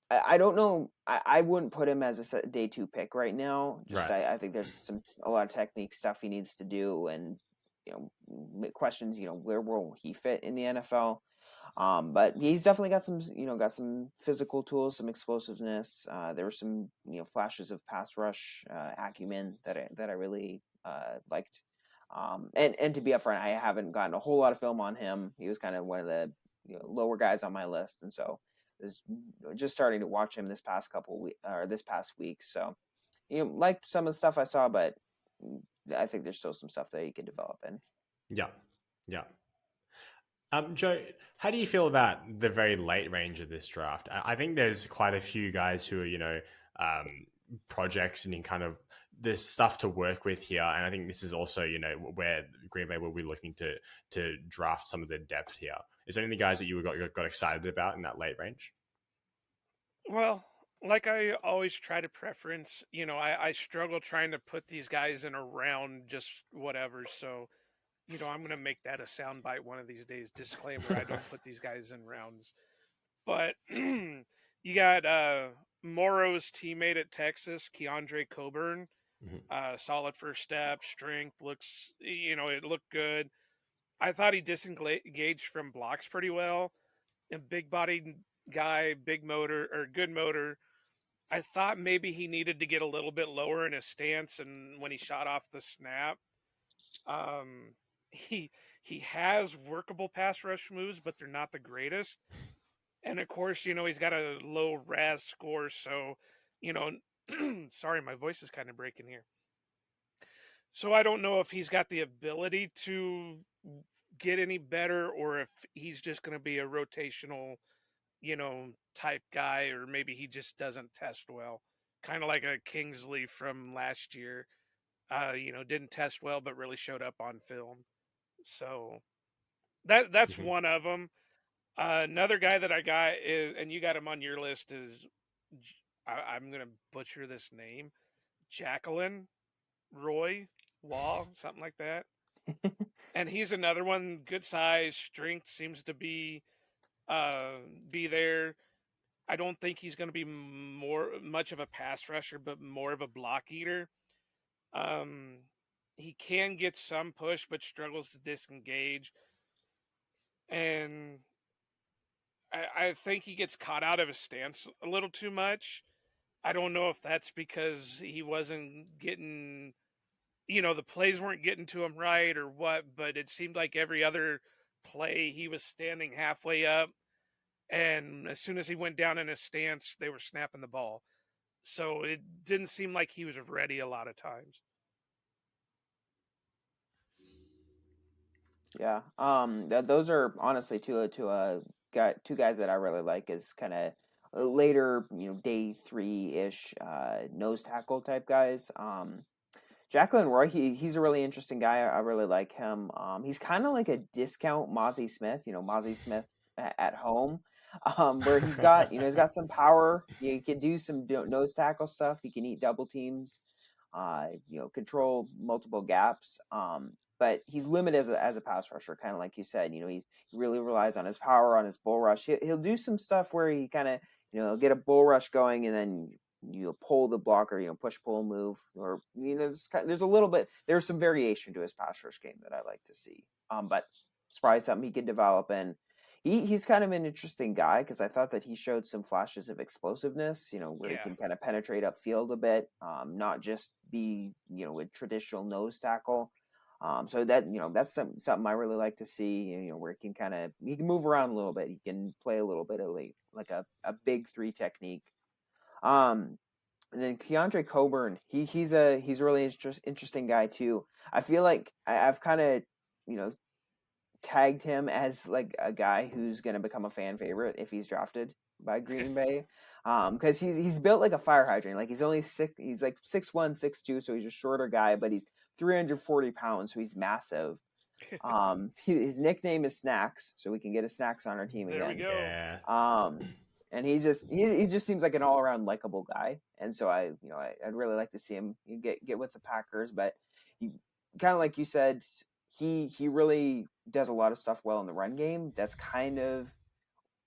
I don't know. I wouldn't put him as a day 2 pick right now. Just Right. I think there's a lot of technique stuff he needs to do, and questions. Where will he fit in the NFL? But he's definitely got some physical tools, some explosiveness. There were some flashes of pass rush acumen that I really liked. And to be upfront, I haven't gotten a whole lot of film on him. He was kind of one of the lower guys on my list, and so is just starting to watch him this past week. So liked some of the stuff I saw, but I think there's still some stuff that he could develop in. Yeah. Joe, how do you feel about the very late range of this draft? I think there's quite a few guys who are, projects and in kind of there's stuff to work with here. And I think this is also, where Green Bay will be looking to draft some of the depth here. Is there any guys that you got excited about in that late range? Well, like I always try to preference, I struggle trying to put these guys in a round just whatever. So, I'm going to make that a soundbite one of these days. Disclaimer, I don't put these guys in rounds. But you got Morrow's teammate at Texas, Keandre Coburn. Solid first step, strength, it looked good. I thought he disengaged from blocks pretty well. A big-bodied guy, big motor, or good motor. I thought maybe he needed to get a little bit lower in his stance and when he shot off the snap. He has workable pass rush moves, but they're not the greatest. And of course, he's got a low RAS score, so sorry, my voice is kind of breaking here. So I don't know if he's got the ability to get any better or if he's just going to be a rotational, type guy, or maybe he just doesn't test well. Kind of like a Kingsley from last year. Didn't test well, but really showed up on film. So that's one of them. Another guy that I got is, and you got him on your list, is I'm going to butcher this name, Jacqueline Roy Wall, something like that. And he's another one, good size, strength seems to be there. I don't think he's going to be much of a pass rusher, but more of a block eater. He can get some push, but struggles to disengage. And I think he gets caught out of his stance a little too much. I don't know if that's because he wasn't getting, the plays weren't getting to him right or what, but it seemed like every other play he was standing halfway up. And as soon as he went down in his stance, they were snapping the ball. So it didn't seem like he was ready a lot of times. Yeah. Those are honestly two guys that I really like is kind of later, day 3-ish, nose tackle type guys. Jacqueline Roy, he's a really interesting guy. I really like him. He's kind of like a discount Mozzie Smith, Mozzie Smith at home. where he's got he's got some power. He can do some nose tackle stuff. He can eat double teams, control multiple gaps. But he's limited as a pass rusher, kind of like you said. He really relies on his power, on his bull rush. He'll do some stuff where he kind of get a bull rush going and then pull the blocker, push pull move, or there's a little bit, there's some variation to his pass rush game that I like to see. But it's probably something he could develop, and he's kind of an interesting guy because I thought that he showed some flashes of explosiveness, where he can kind of penetrate upfield a bit, not just be a traditional nose tackle. So that that's something I really like to see. Where he can move around a little bit. He can play a little bit of like a big three technique. And then Keandre Coburn, he's a really interesting guy too. I feel like I've kind of tagged him as like a guy who's going to become a fan favorite if he's drafted by Green Bay, because he's built like a fire hydrant. Like he's only he's like 6'1", 6'2", so he's a shorter guy, but he's 340 pounds, so he's massive. His nickname is Snacks, so we can get a Snacks on our team again. There we go. Yeah. And he just seems like an all around likable guy, and so I'd really like to see him get with the Packers. But he, kind of like you said, he really does a lot of stuff well in the run game. That's kind of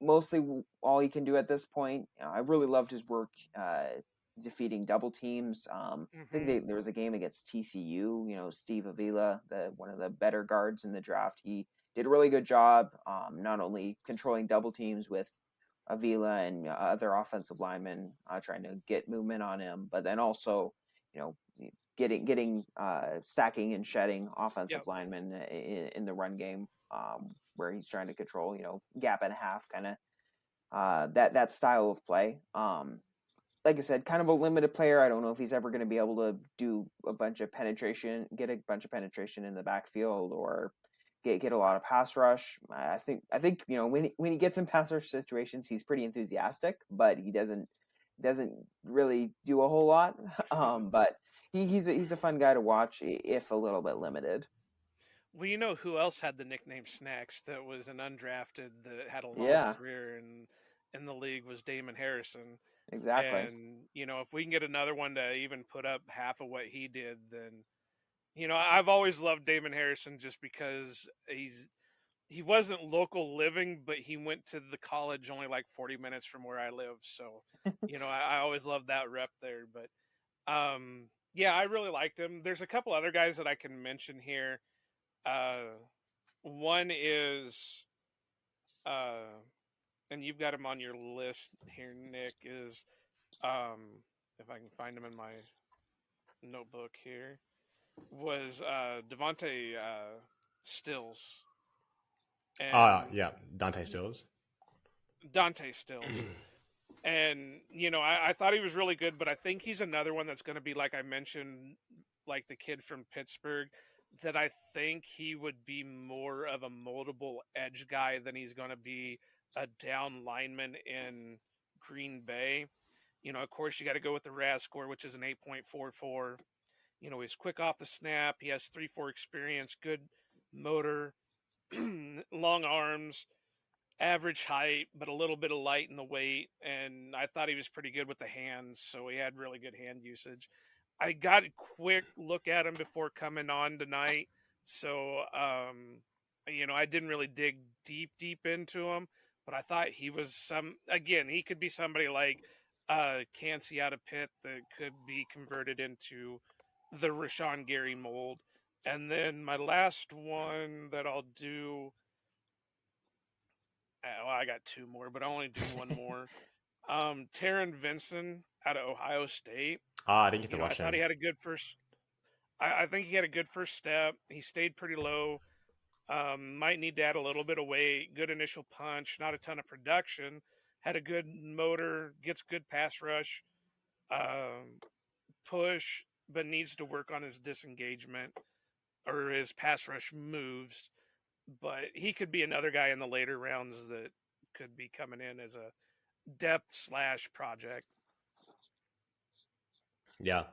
mostly all he can do at this point. I really loved his work defeating double teams. I think there was a game against TCU. Steve Avila, one of the better guards in the draft, he did a really good job, not only controlling double teams with Avila and other offensive linemen trying to get movement on him, but then also, getting stacking and shedding offensive linemen in the run game, where he's trying to control, gap and a half kind of that style of play. Like I said, kind of a limited player. I don't know if he's ever going to be able to do get a bunch of penetration in the backfield, or get a lot of pass rush. I think when he gets in pass rush situations, he's pretty enthusiastic, but he doesn't really do a whole lot. But he's a fun guy to watch, if a little bit limited. Well, you know who else had the nickname Snacks that was an undrafted that had a long career in the league was Damon Harrison. Exactly. And, if we can get another one to even put up half of what he did, then, I've always loved Damon Harrison just because he wasn't local living, but he went to the college only like 40 minutes from where I live. So, I always loved that rep there. But, I really liked him. There's a couple other guys that I can mention here. One is, and you've got him on your list here, Nick, is, if I can find him in my notebook here, was Devontae Stills. Dante Stills. Dante Stills. And, I thought he was really good, but I think he's another one that's going to be, like I mentioned, like the kid from Pittsburgh, that I think he would be more of a moldable edge guy than he's going to be a down lineman in Green Bay. Of course, you got to go with the RAS score, which is an 8.44. He's quick off the snap. He has 3-4 experience, good motor, long arms, average height, but a little bit of light in the weight. And I thought he was pretty good with the hands, so he had really good hand usage. I got a quick look at him before coming on tonight, so I didn't really dig deep into him, but I thought he was he could be somebody like Cansey out of Pitt that could be converted into the Rashawn Gary mold. And then my last one that I'll do, I got two more, but I'll only do one more. Taron Vinson out of Ohio State. I didn't get to watch I him. thought he had a good first. I think he had a good first step. He stayed pretty low. Might need to add a little bit of weight. Good initial punch. Not a ton of production. Had a good motor. Gets good pass rush. Push, but needs to work on his disengagement or his pass rush moves. But he could be another guy in the later rounds that could be coming in as a depth / project. Yeah.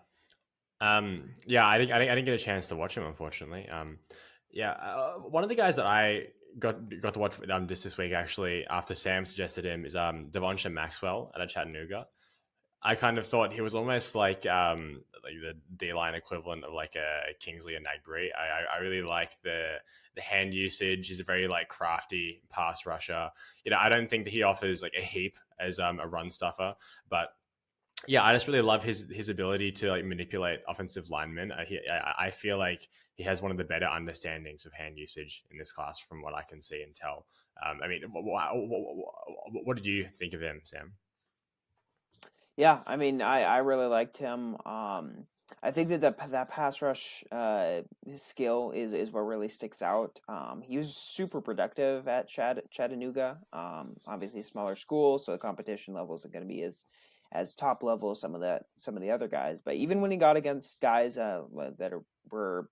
I didn't get a chance to watch him, unfortunately. One of the guys that I got to watch just this week actually after Sam suggested him is Devonshire Maxwell out of Chattanooga. I kind of thought he was almost like the D line equivalent of like a Kingsley and Nagbury. I really like the hand usage. He's a very like crafty pass rusher. I don't think that he offers like a heap as a run stuffer, but yeah, I just really love his ability to like manipulate offensive linemen. I feel like he has one of the better understandings of hand usage in this class, from what I can see and tell. I mean, what did you think of him, Sam? Yeah, I mean, I really liked him. I think that pass rush his skill is what really sticks out. He was super productive at Chattanooga. Obviously, smaller school, so the competition levels are going to be as top level as some of the other guys. But even when he got against guys were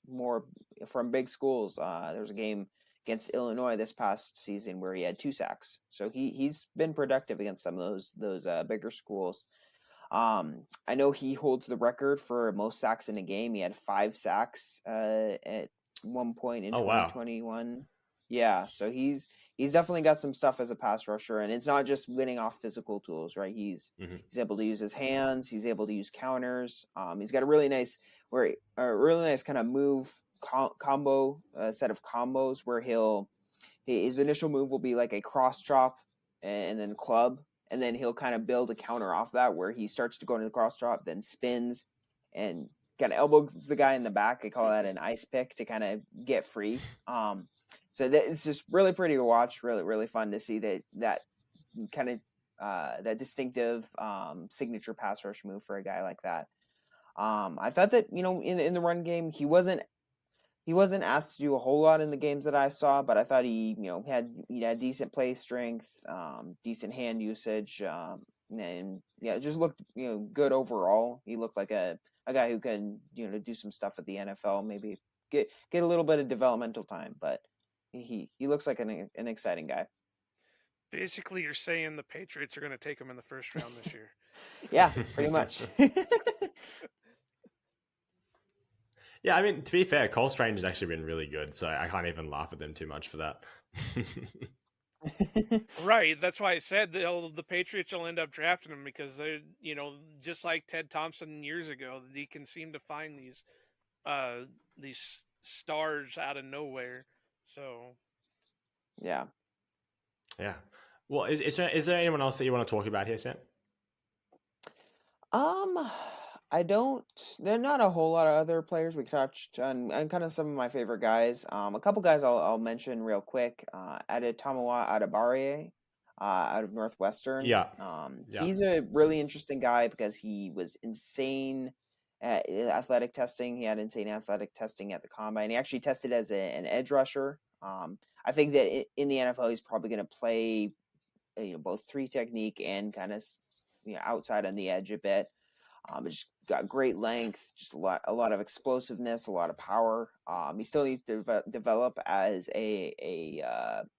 more from big schools, there was a game against Illinois this past season where he had 2 sacks. So he's been productive against some of those bigger schools. I know he holds the record for most sacks in a game. He had 5 sacks at one point in 2021. Wow. Yeah, so he's definitely got some stuff as a pass rusher, and it's not just winning off physical tools, right? He's able to use his hands. He's able to use counters. He's got a really nice kind of move combo set of combos where his initial move will be like a cross chop and then club, and then he'll kind of build a counter off that where he starts to go into the cross chop, then spins and kind of elbows the guy in the back. They call that an ice pick to kind of get free. So it's just really pretty to watch. Really, really fun to see that kind of that distinctive signature pass rush move for a guy like that. I thought that in the run game he wasn't asked to do a whole lot in the games that I saw, but I thought he had decent play strength, decent hand usage, and yeah, just looked good overall. He looked like a guy who can do some stuff at the NFL, maybe get a little bit of developmental time, but he looks like an exciting guy. Basically, you're saying the Patriots are going to take him in the first round this year. Yeah, pretty much. Yeah, I mean, to be fair, Cole Strange has actually been really good, so I can't even laugh at them too much for that. Right, that's why I said the Patriots will end up drafting him because they, just like Ted Thompson years ago, he can seem to find these stars out of nowhere. So, yeah. Well, is there anyone else that you want to talk about here, Sam? I don't. There are not a whole lot of other players. We touched on kind of some of my favorite guys. A couple guys I'll mention real quick. Adetomiwa Adebawore, out of Northwestern. Yeah. He's a really interesting guy because he was insane at athletic testing. He had insane athletic testing at the combine. He actually tested as an edge rusher. I think that in the NFL he's probably going to play, both 3 technique and kind of outside on the edge a bit. Just got great length, just a lot of explosiveness, a lot of power. He still needs to develop as a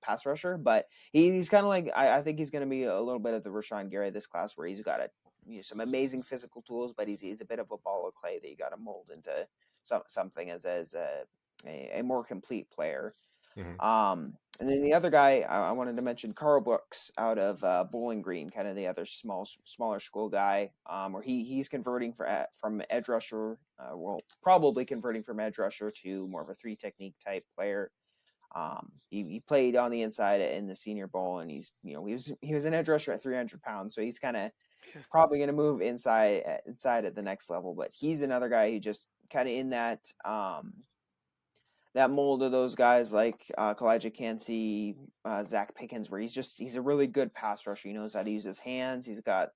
pass rusher, but he's kind of like I think he's going to be a little bit of the Rashawn Gary of this class, where he's got some amazing physical tools, but he's a bit of a ball of clay that you got to mold into something as a more complete player. Mm-hmm. And then the other guy I wanted to mention, Carl Brooks out of Bowling Green, kind of the other smaller school guy, where he's converting from edge rusher, probably converting from edge rusher to more of a 3 technique type player. He played on the inside in the Senior Bowl, and he was an edge rusher at 300 pounds, so he's kind of probably going to move inside at the next level. But he's another guy who just kind of in that mold of those guys like Kalijah Kancey, Zach Pickens, where he's a really good pass rusher. He knows how to use his hands. He's got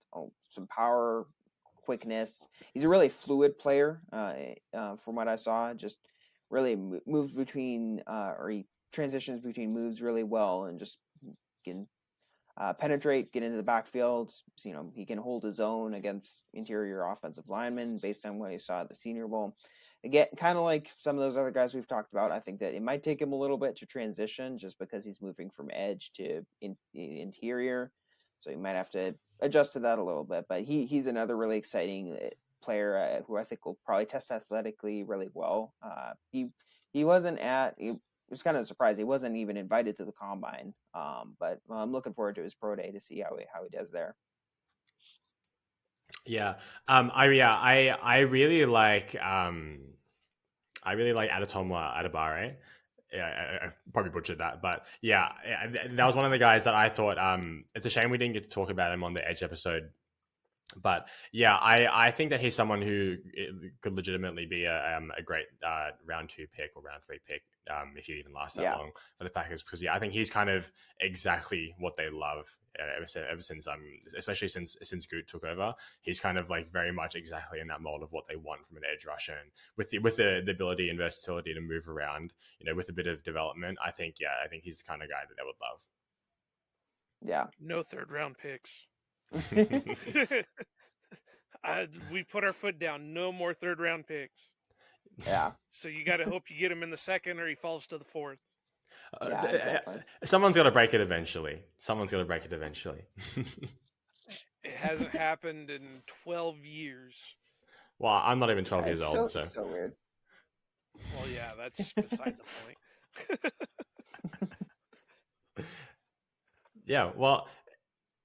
some power, quickness. He's a really fluid player, from what I saw. Just really moves between, or he transitions between moves really well, and just can penetrate, get into the backfield. So, he can hold his own against interior offensive linemen based on what he saw at the Senior Bowl. Again, kind of like some of those other guys we've talked about, I think that it might take him a little bit to transition just because he's moving from edge to interior. So he might have to adjust to that a little bit. But he's another really exciting player who I think will probably test athletically really well. He wasn't at was kind of surprised he wasn't even invited to the combine. But I'm looking forward to his pro day to see how he does there. Yeah. I really like Adetomwa Adebare. Yeah, I probably butchered that, but yeah, that was one of the guys that I thought. It's a shame we didn't get to talk about him on the Edge episode. But yeah, I think that he's someone who could legitimately be a great round 2 pick or round 3 pick if he even lasts that long for the Packers. Because yeah, I think he's kind of exactly what they love ever since especially since Goot took over. He's kind of like very much exactly in that mold of what they want from an edge rusher, and with the ability and versatility to move around, with a bit of development. I think he's the kind of guy that they would love. Yeah. No third round picks. We put our foot down. No more third round picks. Yeah. So you got to hope you get him in the second, or he falls to the fourth. Yeah, exactly. Someone's got to break it eventually. It hasn't happened in 12 years. Well, I'm not even 12 years old, so weird. Well, yeah, that's beside the point. Yeah, well,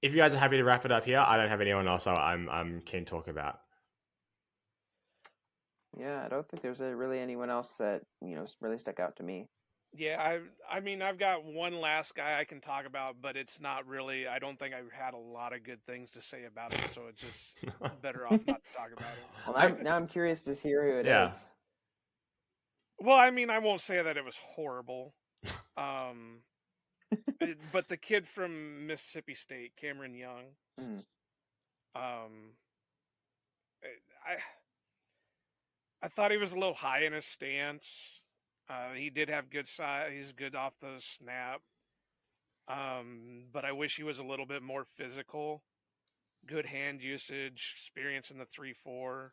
if you guys are happy to wrap it up here, I don't have anyone else I'm keen to talk about. Yeah, I don't think there's really anyone else that really stuck out to me. Yeah, I mean, I've got one last guy I can talk about, but it's not really. I don't think I've had a lot of good things to say about him, so it's just better off not to talk about it. Well, now I'm curious to hear who it is. Well, I mean, I won't say that it was horrible. But the kid from Mississippi State, Cameron Young, I thought he was a little high in his stance. He did have good size. He's good off the snap. But I wish he was a little bit more physical. Good hand usage, experience in the 3-4.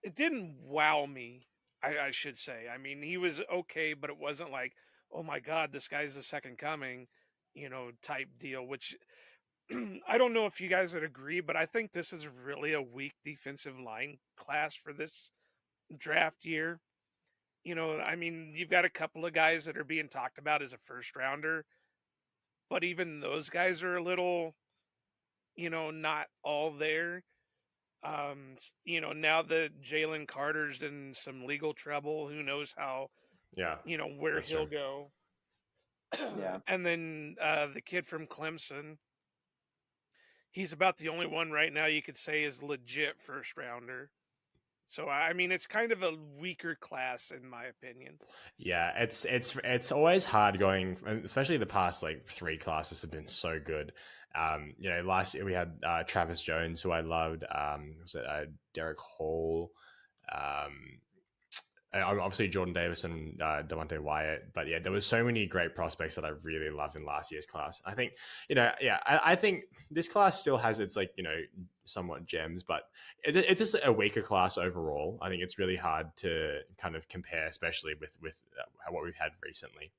It didn't wow me. I should say. I mean, he was okay, but it wasn't like, oh my God, this guy's the second coming, type deal, which I don't know if you guys would agree, but I think this is really a weak defensive line class for this draft year. I mean, you've got a couple of guys that are being talked about as a first rounder, but even those guys are a little, not all there. Now that Jalen Carter's in some legal trouble, who knows how, where he'll go. Yeah. And then the kid from Clemson, he's about the only one right now you could say is legit first rounder. So, I mean, it's kind of a weaker class in my opinion. Yeah, it's always hard going, especially the past like 3 classes have been so good. Last year we had Travis Jones, who I loved. Was it Derek Hall? Obviously Jordan Davis and Devontae Wyatt. But yeah, there was so many great prospects that I really loved in last year's class. I think, I think this class still has its somewhat gems, but it's just a weaker class overall. I think it's really hard to kind of compare, especially with what we've had recently.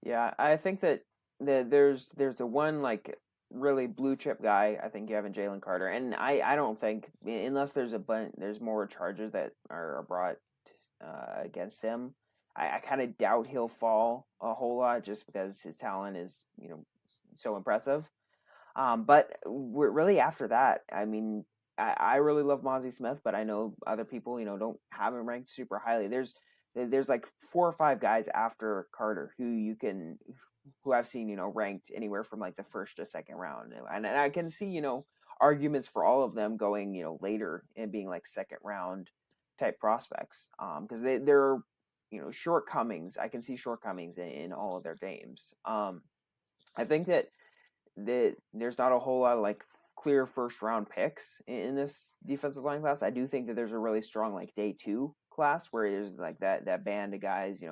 Yeah, I think that there's the one really blue chip guy. I think you have in Jalen Carter, and I don't think, unless there's more charges that are brought against him, I kind of doubt he'll fall a whole lot just because his talent is so impressive. But we're really after that. I mean, I really love Mozzie Smith, but I know other people don't have him ranked super highly. There's like 4 or 5 guys after Carter who I've seen, ranked anywhere from like the first to second round. And I can see, arguments for all of them going, later and being like second round type prospects. Because they're, shortcomings. I can see shortcomings in all of their games. I think that there's not a whole lot of like clear first round picks in this defensive line class. I do think that there's a really strong like day 2 class where there's like that band of guys.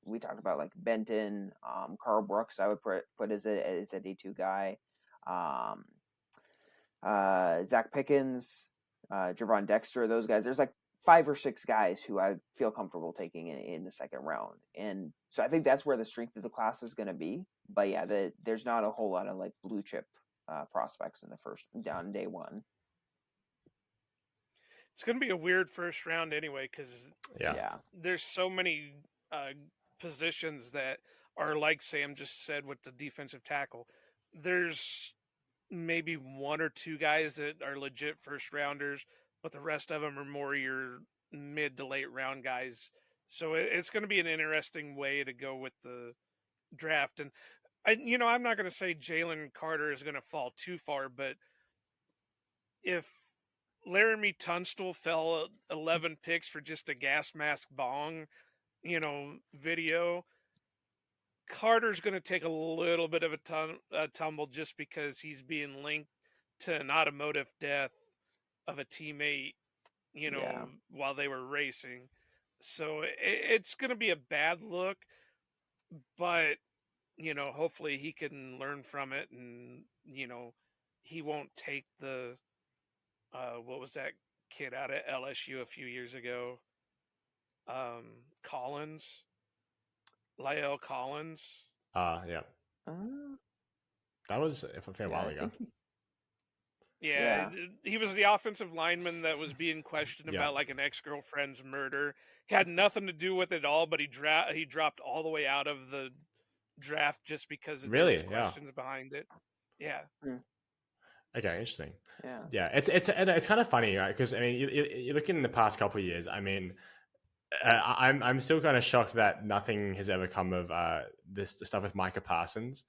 We talked about like Benton, Carl Brooks. I would put as a day 2 guy. Zach Pickens, Javon Dexter. Those guys. There's like 5 or 6 guys who I feel comfortable taking in the second round, and so I think that's where the strength of the class is going to be. But yeah, there's not a whole lot of like blue chip prospects in the first down day 1. it's going to be a weird first round anyway, because there's so many positions that are like Sam just said with the defensive tackle. There's maybe one or two guys that are legit first rounders, but the rest of them are more your mid to late round guys. So it's going to be an interesting way to go with the draft. And I'm not going to say Jalen Carter is going to fall too far, but if Laramie Tunstall fell 11 picks for just a gas mask bong, video, Carter's going to take a little bit of a tumble just because he's being linked to an automotive death of a teammate, while they were racing. So it's going to be a bad look, but, hopefully he can learn from it and, he won't take the, what was that kid out at LSU a few years ago? Lyle Collins. Yeah. That was a fair while ago. He was the offensive lineman that was being questioned about like an ex-girlfriend's murder. He had nothing to do with it all, but he dropped all the way out of the draft just because of those questions behind it. Yeah. Okay, interesting. Yeah. It's kind of funny, right? Because I mean, you look in the past couple of years. I mean, I'm still kind of shocked that nothing has ever come of this stuff with Micah Parsons.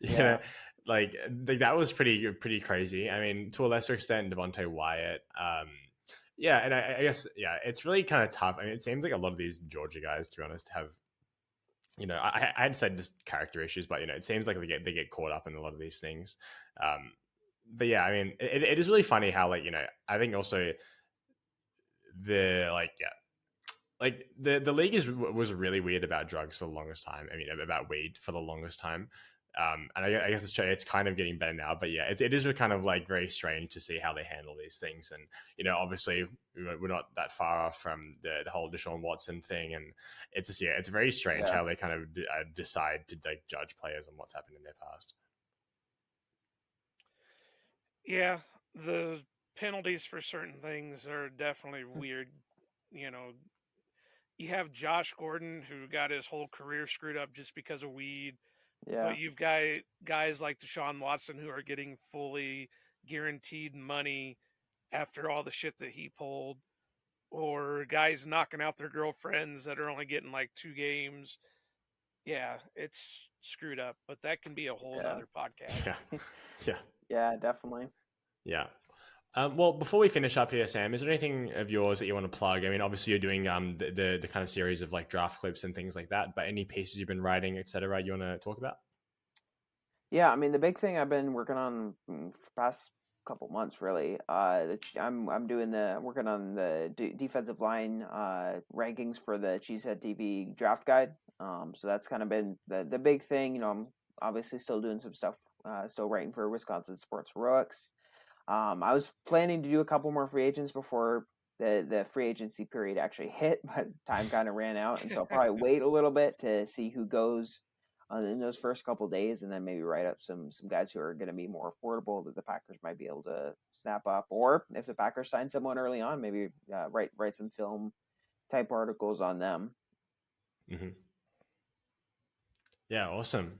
you know, like that was pretty crazy. I mean, to a lesser extent, Devontae Wyatt. And I guess it's really kind of tough. I mean, it seems like a lot of these Georgia guys, to be honest, have. I'd say just character issues, but it seems like they get caught up in a lot of these things. But yeah, I mean, it is really funny how I think also the league was really weird about drugs for the longest time. I mean, about weed for the longest time. And I guess it's kind of getting better now, but yeah, it is kind of like very strange to see how they handle these things. And, obviously we're not that far off from the whole Deshaun Watson thing. And it's just, it's very strange how they kind of decide to judge players on what's happened in their past. Yeah. The penalties for certain things are definitely weird. You have Josh Gordon, who got his whole career screwed up just because of weed. Yeah. But you've got guys like Deshaun Watson who are getting fully guaranteed money after all the shit that he pulled, or guys knocking out their girlfriends that are only getting like 2 games. Yeah, it's screwed up, but that can be a whole other podcast. Yeah, definitely. Yeah. Well, before we finish up here, Sam, is there anything of yours that you want to plug? I mean, obviously you're doing the kind of series of like draft clips and things like that, but any pieces you've been writing, etc., you want to talk about? Yeah, I mean, the big thing I've been working on for the past couple months, really, I'm working on the defensive line rankings for the Cheesehead TV draft guide. So that's kind of been the big thing. I'm obviously still doing some stuff, still writing for Wisconsin Sports Heroics. I was planning to do a couple more free agents before the free agency period actually hit, but time kind of ran out, and so I'll probably wait a little bit to see who goes in those first couple days, and then maybe write up some guys who are going to be more affordable that the Packers might be able to snap up, or if the Packers sign someone early on, maybe write some film type articles on them. Mm-hmm. Yeah, awesome.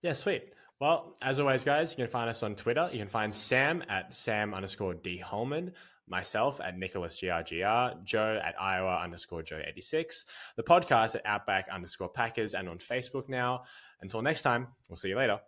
Yeah, sweet. Well, as always, guys, you can find us on Twitter. You can find Sam at Sam_D Holman, myself at Nicholas GRGR, Joe at Iowa_Joe86, the podcast at Outback_Packers, and on Facebook now. Until next time, we'll see you later.